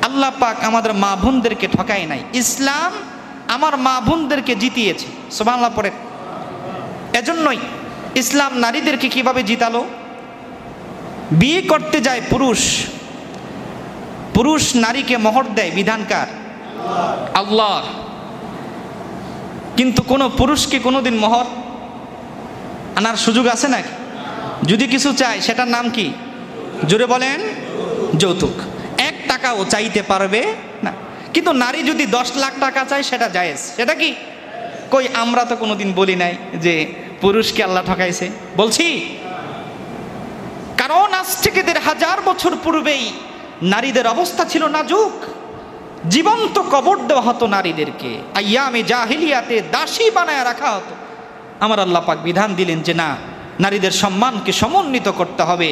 আল্লাহ পাক আমাদের মা বোনদেরকে ঠকায় নাই, ইসলাম আমার মা বোনদেরকে জিতিয়েছে। সুবহানাল্লাহ পড়ে। এজন্যই ইসলাম নারীদেরকে কিভাবে জিতালো? বিয়ে করতে যায় পুরুষ, পুরুষ নারীকে মোহর দেয়, বিধানকার আল্লাহ। কিন্তু কোনো পুরুষকে কোনোদিন মোহর আনার সুযোগ আছে নাকি? যদি কিছু চায় সেটার নাম কি? জোরে বলেন, যৌতুক। 1 টাকাও চাইতে পারবে না। কিন্তু নারী যদি 10 লাখ টাকা চায় সেটা জায়েজ। সেটা কি? কই আমরা তো কোনোদিন বলি নাই যে পুরুষকে আল্লাহ ঠকাইছে, বলছি? কারণ আজ থেকে 1500 বছর পূর্বেই নারীদের অবস্থা ছিল নাজুক, জীবন্ত কবর দেওয়া হতো নারীদেরকে, আইয়ামে জাহিলিয়াতে দাসী বানায় রাখা হতো। আমার আল্লাহ পাক বিধান দিলেন যে না, নারীদের সম্মানকে সমুন্নীত করতে হবে।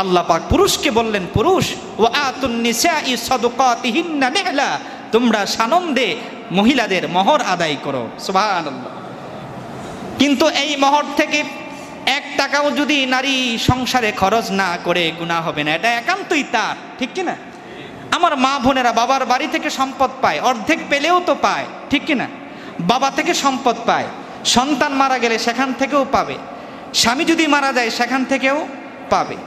আল্লাহ পাক পুরুষকে বললেন, পুরুষ ওয়া আতুন নিসাই সাদকাতিহিন্না নিহলা, তোমরা সানন্দে মহিলাদের মোহর আদায় করো। সুবহানাল্লাহ। কিন্তু এই মোহর থেকে 1 টাকাও যদি নারী সংসারে খরচ না করে গুনাহ হবে না, এটা একান্তই তার, ঠিক কিনা? আমার মা বোনেরা বাবার বাড়ি থেকে সম্পদ পায়, অর্ধেক পেলেও তো পায়, ঠিক কিনা? বাবা থেকে সম্পদ পায়, সন্তান মারা গেলে সেখান থেকেও পাবে, স্বামী যদি মারা যায় সেখান থেকেও পাবে,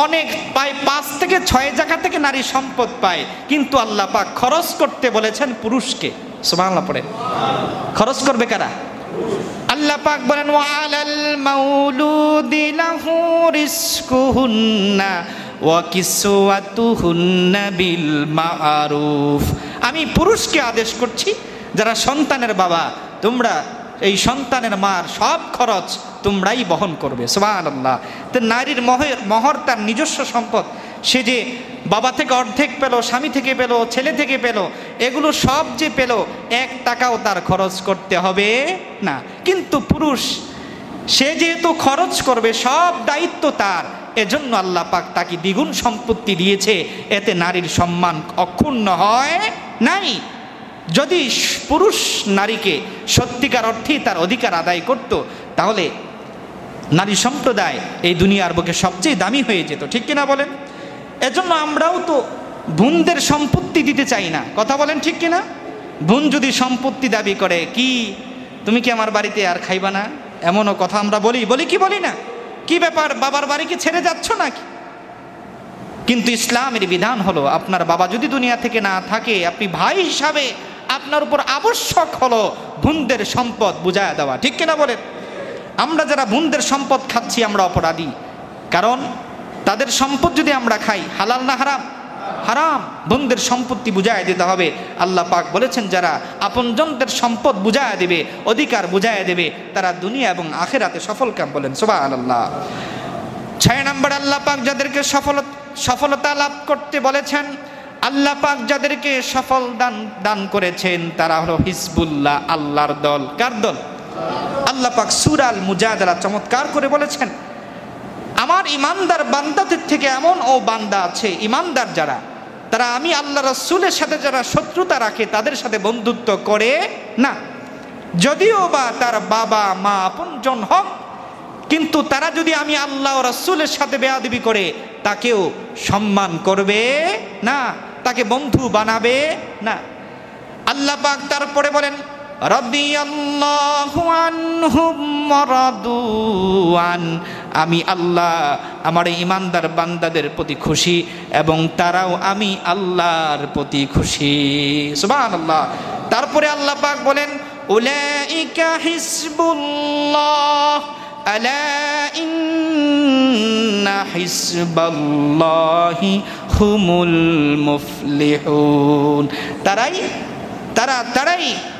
অনেক পায়। 5 থেকে 6 জায়গা থেকে নারী সম্পদ পায়। কিন্তু আল্লাহ পাক খরচ করতে বলেছেন পুরুষকে। সুবহানাল্লাহ পড়ে। খরচ করবে কারা? আল্লাহ পাক বলেন ওয়ালাল মাউলুদি লাহু রিজকুহুন্না ওয়া কিসওয়াতুহুন্না বিল মা'রুফ। আমি পুরুষকে আদেশ করছি, যারা সন্তানের বাবা, তোমরা এই সন্তানের মার সব খরচ তোমরাই বহন করবে। সুবহানাল্লাহ। তো নারীর মোহর তার নিজস্ব সম্পদ। সে যে বাবা থেকে অর্ধেক পেল, স্বামী থেকে পেল, ছেলে থেকে পেল, এগুলো সব যে পেল, 1 টাকাও তার খরচ করতে হবে না। কিন্তু পুরুষ সে যেহেতু খরচ করবে, সব দায়িত্ব তার, এজন্য আল্লাহ পাক তাকে দ্বিগুণ সম্পত্তি দিয়েছে। এতে নারীর সম্মান অক্ষুণ্ণ হয় নাই। যদি পুরুষ নারীকে সত্যিকার অর্থেই তার অধিকার আদায় করত, তাহলে নারী সম্প্রদায় এই দুনিয়ার বুকে সবচেয়ে দামি হয়ে যেত, ঠিক কিনা বলেন? এজন্য আমরাও তো বোনদের সম্পত্তি দিতে চাই না, কথা বলেন ঠিক কিনা? বোন যদি সম্পত্তি দাবি করে, কি তুমি কি আমার বাড়িতে আর খাইবা না, এমনও কথা আমরা বলি কি বলি না? কি ব্যাপার, বাবার বাড়িকে ছেড়ে যাচ্ছ নাকি? কিন্তু ইসলামের বিধান হলো, আপনার বাবা যদি দুনিয়া থেকে না থাকে, আপনি ভাই হিসাবে আপনার উপর আবশ্যক হলো বোনদের সম্পদ বুঝায় দেওয়া, ঠিক কিনা বলেন? আমরা যারা বোনদের সম্পদ খাচ্ছি আমরা অপরাধী। কারণ তাদের সম্পদ যদি আমরা খাই, হালাল না হারাম? হারাম। বোনদের সম্পত্তি বুঝায় দিতে হবে। আল্লাহ পাক বলেছেন যারা আপনজনদের সম্পদ বুঝায় দেবে, অধিকার বুঝায় দেবে, তারা দুনিয়া এবং আখিরাতে সফল কাম। বলেন সুবহানাল্লাহ। 6 নম্বর আল্লাহ পাক যাদেরকে সফলতা লাভ করতে বলেছেন, আল্লাহ পাক যাদেরকে সফল দান করেছেন তারা হলো হিজবুল্লাহ, আল্লাহর দল। কার দল? আল্লাহ পাক সূরা আল মুজাদালা চমৎকার করে বলেছেন, আমার ইমানদার বান্দাদের থেকে এমন ও বান্দা আছে, ইমানদার যারা, তারা আমি আল্লাহ রাসূলের সাথে যারা শত্রুতা রাখে তাদের সাথে বন্ধুত্ব করে না, যদিও বা তার বাবা মা আপনজন হোক, কিন্তু তারা যদি আমি আল্লাহ ও রাসূলের সাথে বেয়াদবি করে তাকেও সম্মান করবে না, তাকে বন্ধু বানাবে না। আল্লাহ পাক তারপরে বলেন রাদিয়াল্লাহু আনহুম ওয়া রাদু আন, আমি আল্লাহ আমার ইমানদার বান্দাদের প্রতি খুশি এবং তারাও আমি আল্লাহর প্রতি খুশি। সুবহানাল্লাহ। তারপরে আল্লাহ পাক বলেন উলাইকা হিজবুল্লাহ আলা ইন্না হিজবাল্লাহি হুমুল মুফলিহুন। তারাই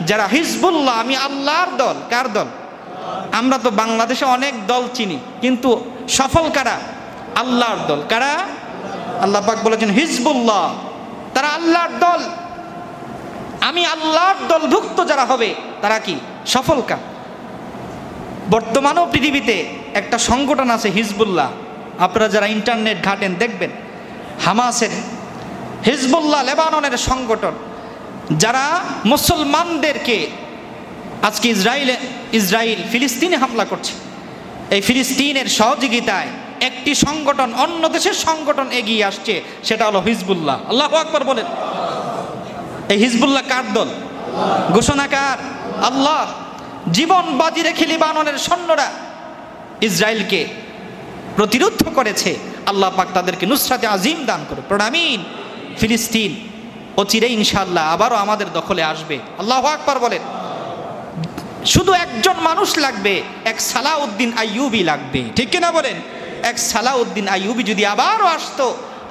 যারা হিজবুল্লাহ, আমি আল্লাহর দল। কার দল? আমরা তো বাংলাদেশে অনেক দল চিনি, কিন্তু সফল কারা? আল্লাহর দল। কারা? আল্লাহ পাক বলেছেন হিজবুল্লাহ, তারা আল্লাহর দল। আমি আল্লাহর দলভুক্ত যারা হবে তারা কি সফল কাম। বর্তমানেও পৃথিবীতে একটা সংগঠন আছে হিজবুল্লাহ, আপনারা যারা ইন্টারনেট ঘাটেন দেখবেন, হামাসের হিজবুল্লাহ লেবাননের সংগঠন, যারা মুসলমানদেরকে আজকে ইসরায়েল ফিলিস্তিনে হামলা করছে, এই ফিলিস্তিনের সহযোগিতায় একটি সংগঠন অন্য দেশের সংগঠন এগিয়ে আসছে, সেটা হলো হিজবুল্লাহ। আল্লাহু আকবার বলেন। এই হিজবুল্লাহ কার দল? ঘোষণাকার আল্লাহ। জীবন বাজি রেখে লিবাননের সৈন্যরা ইসরায়েলকে প্রতিরোধ করেছে। আল্লাহ পাক তাদেরকে নুসরাতে আজিম দান করে। প্রণামিন। ফিলিস্তিন অচিরেই ইনশাআল্লাহ আবারও আমাদের দখলে আসবে। আল্লাহু আকবার বলেন। শুধু একজন মানুষ লাগবে, এক সালাউদ্দিন আইয়ুবী লাগবে, ঠিক কিনা বলেন? এক সালাউদ্দিন আইয়ুবী যদি আবারও আসতো,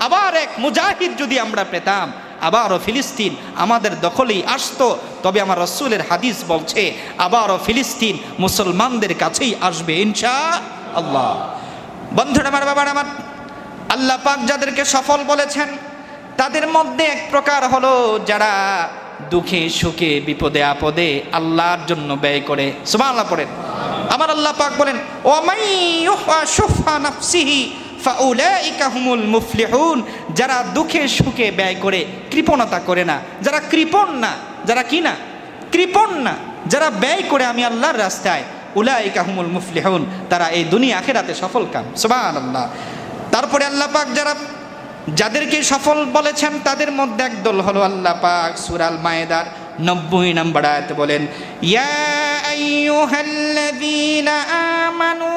আবার এক মুজাহিদ যদি আমরা পেতাম, আবারও ফিলিস্তিন আমাদের দখলেই আসতো, তবে আমার রাসূলের হাদিস বলছে আবারও ফিলিস্তিন মুসলমানদের কাছেই আসবে ইনশাআল্লাহ। বন্ধুরা আমার, বাবার আমার, আল্লাহ পাক যাদেরকে সফল বলেছেন তাদের মধ্যে এক প্রকার হলো যারা দুঃখে সুখে বিপদে আপদে আল্লাহর জন্য ব্যয় করে। সুবহানাল্লাহ পড়েন। আমার আল্লাহ পাক বলেন ওয়ামাই ইউফা শুফা নাফসিহি ফাউলাইকা হুমুল মুফলিহুন। যারা দুঃখে সুখে ব্যয় করে, কৃপণতা করে না, যারা কৃপণ না, যারা কি না কৃপণ না, যারা ব্যয় করে আমি আল্লাহর রাস্তায়, উলাইকা হুমুল মুফলিহুন, তারা এই দুনিয়া আখিরাতে সফল কাম। সুবহানাল্লাহ। তারপরে আল্লাহ পাক যাদেরকে সফল বলেছেন তাদের মধ্যে একদল হলো আল্লাহ পাক সূরা আল মায়েদার 90 নম্বর আয়াতে বলেন ইয়া আইয়ুহাল্লাযীনা আমানু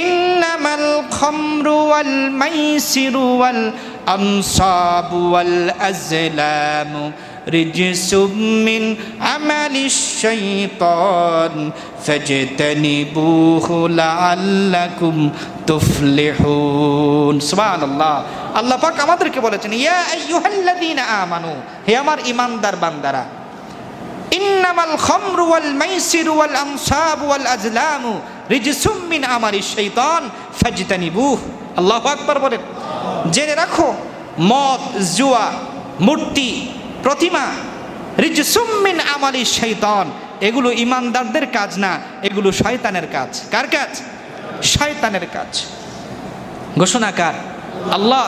ইন্নামাল খামরু ওয়াল মাইসিরু ওয়াল আনসাবু ওয়াল আজলামু রিজসুম মিন আমালিশ শাইতান ফাজতানিবুহু লাআল্লাকুম তুফলিহুন। সুবহানাল্লাহ। আল্লাহ পাক আমাদেরকে বলেছেন ইয়া আইয়ুহাল্লাযীনা আমানু, হে আমার ঈমানদার বান্দারা, ইন্নামাল খামরু ওয়াল মাইসিরু ওয়াল আনসাবু ওয়াল আজলামু রিজসুম মিন আমালিশ শাইতান ফাজতানিবুহু। আল্লাহু আকবার বলেন। জেনে রাখো, মদ, জুয়া, মূর্তি, প্রতিমা, রিজসুম মিন আমালিশ শাইতান, এগুলো ঈমানদারদের কাজ না, এগুলো শয়তানের কাজ। কার কাজ? শয়তানের কাজ। ঘোষণাকার আল্লাহ।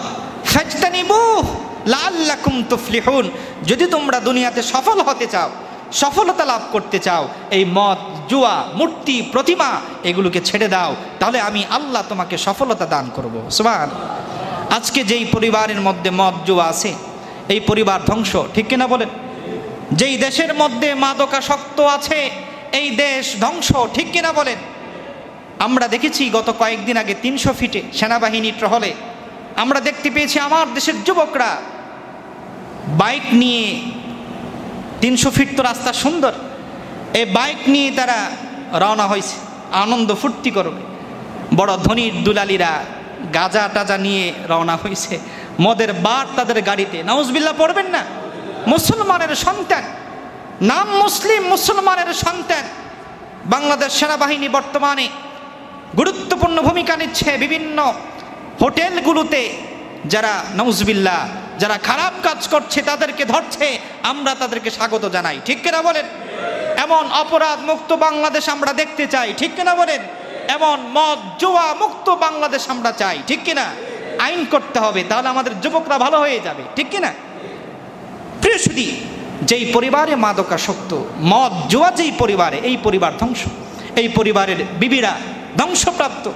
ফাজতানিবুহু লাআল্লাকুম তুফলিহুন। যদি তোমরা দুনিয়াতে সফল হতে চাও, সফলতা লাভ করতে চাও, এই মদ, জুয়া, মূর্তি, প্রতিমা এগুলোকে ছেড়ে দাও, তাহলে আমি আল্লাহ তোমাকে সফলতা দান করব। সুবহান। আজকে যেই পরিবারের মধ্যে মদ জুয়া আছে, এই পরিবার ধ্বংস, ঠিক কিনা বলেন? যেই দেশের মধ্যে মাদকাসক্ত আছে, এই দেশ ধ্বংস, ঠিক কিনা বলেন? আমরা দেখেছি গত কয়েকদিন আগে 300 ফিটে সেনাবাহিনী টহলে আমরা দেখতে পেয়েছি আমার দেশের যুবকরা বাইক নিয়ে, 300 ফিট তো রাস্তা সুন্দর, এই বাইক নিয়ে তারা রওনা হয়েছে, আনন্দ ফুর্তি করবে। বড় ধনীর দুলালিরা গাঁজা টাজা নিয়ে রওনা হয়েছে, মদের বার তাদের গাড়িতে। নাউজুবিল্লাহ পড়বেন না? মুসলমানের সন্তান, নাম মুসলিম, মুসলমানের সন্তান। বাংলাদেশ সেনাবাহিনী বর্তমানে গুরুত্বপূর্ণ ভূমিকা নিচ্ছে বিভিন্ন হোটেলগুলোতে। যারা নাউজুবিল্লাহ, যারা খারাপ কাজ করছে তাদেরকে ধরছে, আমরা তাদেরকে স্বাগত জানাই, ঠিক কিনা বলেন? এমন অপরাধ মুক্ত বাংলাদেশ আমরা দেখতে চাই, ঠিক কিনা বলেন? এমন মদ জুয়া মুক্ত বাংলাদেশ আমরা চাই, ঠিক কিনা? আইন করতে হবে, তাহলে আমাদের যুবকরা ভালো হয়ে যাবে, ঠিক কিনা? প্রিয় সুধী, যেই পরিবারে মাদকাসক্ত, মদ জুয়া যেই পরিবারে, এই পরিবার ধ্বংস, এই পরিবারের বিবিরা ধ্বংসপ্রাপ্ত।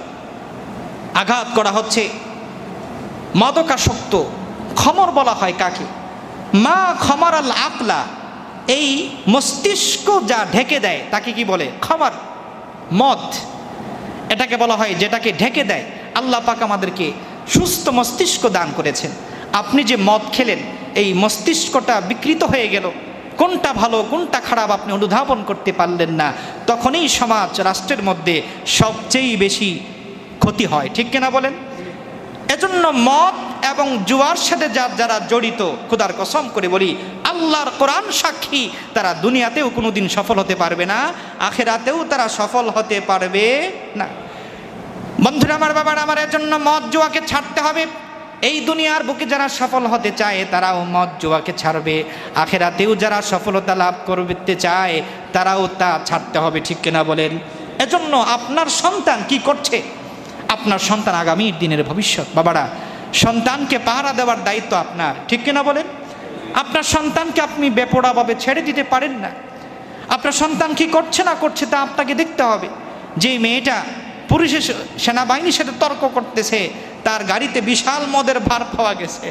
আঘাত করা হচ্ছে মাদকাসক্ত। খমর বলা হয় কাকে? মা খমর আল আকলা, এই মস্তিষ্ক যা ঢেকে দেয় তাকে কি বলে? খমর। মদ এটাকে বলা হয় যেটাকে ঢেকে দেয়। আল্লাহ পাক আমাদেরকে সুস্থ মস্তিষ্ক দান করেছেন। আপনি যে মদ খেলেন, এই মস্তিষ্কটা বিকৃত হয়ে গেল, কোনটা ভালো কোনটা খারাপ আপনি অনুধাবন করতে পারলেন না, তখনই সমাজ রাষ্ট্রের মধ্যে সবচেয়ে বেশি ক্ষতি হয়, ঠিক কিনা বলেন? এজন্য মদ এবং জুয়ার সাথে যারা জড়িত, খোদার কসম করে বলি, আল্লাহর কোরআন সাক্ষী, তারা দুনিয়াতেও কোনোদিন সফল হতে পারবে না, আখিরাতেও তারা সফল হতে পারবে না। বন্ধুরা আমার, বাবার আমার, এজন্য মদ জুয়াকে ছাড়তে হবে। এই দুনিয়ার বুকে যারা সফল হতে চায় তারাও মদ জুয়াকে ছাড়বে, আখিরাতেও যারা সফলতা লাভ করতে চায় তারাও তা ছাড়তে হবে, ঠিক কিনা বলেন? এজন্য আপনার সন্তান কি করছে, আপনার সন্তান আগামীর দিনের ভবিষ্যৎ। বাবারা, সন্তানকে পাহারা দেওয়ার দায়িত্ব আপনার, ঠিক কিনা বলেন? আপনার সন্তানকে আপনি বেপরোয়াভাবে ছেড়ে দিতে পারেন না। আপনার সন্তান কি করছে না করছে তা আপনাকে দেখতে হবে। যে মেয়েটা পুলিশের সেনাবাহিনীর সাথে তর্ক করতেছে, তার গাড়িতে বিশাল মদের ভার পাওয়া গেছে,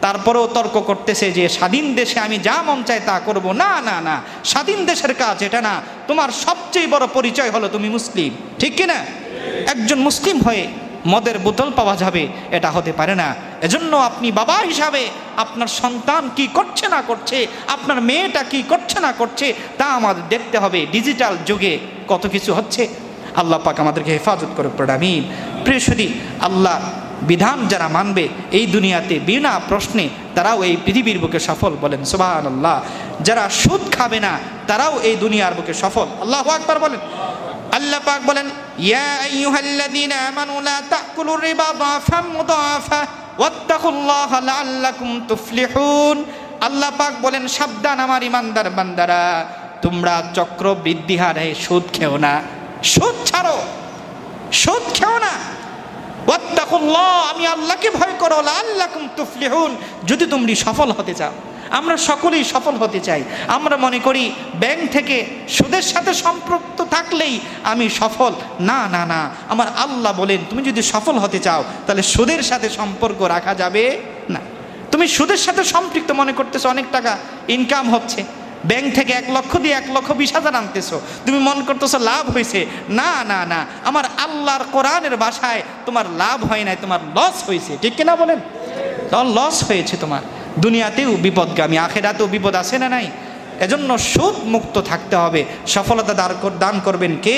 তারপরেও তর্ক করতেছে যে স্বাধীন দেশে আমি যা মন চাই তা করব। না না না, স্বাধীন দেশের কাজ এটা না। তোমার সবচেয়ে বড় পরিচয় হলো তুমি মুসলিম, ঠিক কিনা? একজন মুসলিম হয়ে মদের বোতল পাওয়া যাবে, এটা হতে পারে না। এজন্য আপনি বাবা হিসাবে আপনার সন্তান কি করছে না করছে, আপনার মেয়েটা কি করছে না করছে তা আমাদের দেখতে হবে। ডিজিটাল যুগে কত কিছু হচ্ছে, আল্লাহ পাক আমাদেরকে হেফাজত করে পড়ে। আমিন। প্রিয় সুধী, আল্লাহ বিধান যারা মানবে এই দুনিয়াতে বিনা প্রশ্নে তারাও এই পৃথিবীর বুকে সফল, বলেন সুবহানাল্লাহ। যারা সুদ খাবে না তারাও এই দুনিয়ার বুকে সফল। আল্লাহু আকবার বলেন। আল্লাহ পাক বলেন, ইয়া আইয়ুহাল্লাযীনা আমানু লা তাকুলুর রিবা দাফাম মুদাফা ওয়াত্তাকুল্লাহা লাআল্লাকুম তুফলিহুন। আল্লাহ পাক বলেন, সাবধান আমার ইমানদার বান্দারা, তোমরা চক্রবৃদ্ধি হারে সুদ খেও না, সুদ ছাড়ো, সুদ খেও না। ওয়াত্তাকুল্লাহ, আমি আল্লাহকে ভয় করো, লাআল্লাকুম তুফলিহুন, যদি তোমরা সফল হতে চাও। আমরা সকলেই সফল হতে চাই। আমরা মনে করি ব্যাংক থেকে সুদের সাথে সম্পৃক্ত থাকলেই আমি সফল। না না না, আমার আল্লাহ বলেন তুমি যদি সফল হতে চাও তাহলে সুদের সাথে সম্পর্ক রাখা যাবে না। তুমি সুদের সাথে সম্পৃক্ত মনে করতেছো, অনেক টাকা ইনকাম হচ্ছে, ব্যাংক থেকে 1 লক্ষ দিয়ে 1,20,000 আনতেছো, তুমি মনে করতেছো লাভ হয়েছে। না না না, আমার আল্লাহর কোরআনের ভাষায় তোমার লাভ হয় নাই, তোমার লস হয়েছে, ঠিক কিনা বলেন? লস হয়েছে তোমার। দুনিয়াতেও বিপদগামী, আখেরাতেও বিপদ আছে না নাই? এজন্য সুদ মুক্ত থাকতে হবে। সফলতা দান করবেন কে?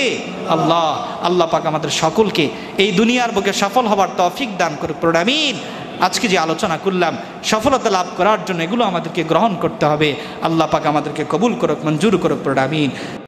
আল্লাহ। আল্লাহ পাক আমাদের সকলকে এই দুনিয়ার বুকে সফল হবার তৌফিক দান করুক। আমিন। আজকে যে আলোচনা করলাম সফলতা লাভ করার জন্য এগুলো আমাদেরকে গ্রহণ করতে হবে। আল্লাহ পাক আমাদেরকে কবুল করুক, মঞ্জুর করুক। আমিন।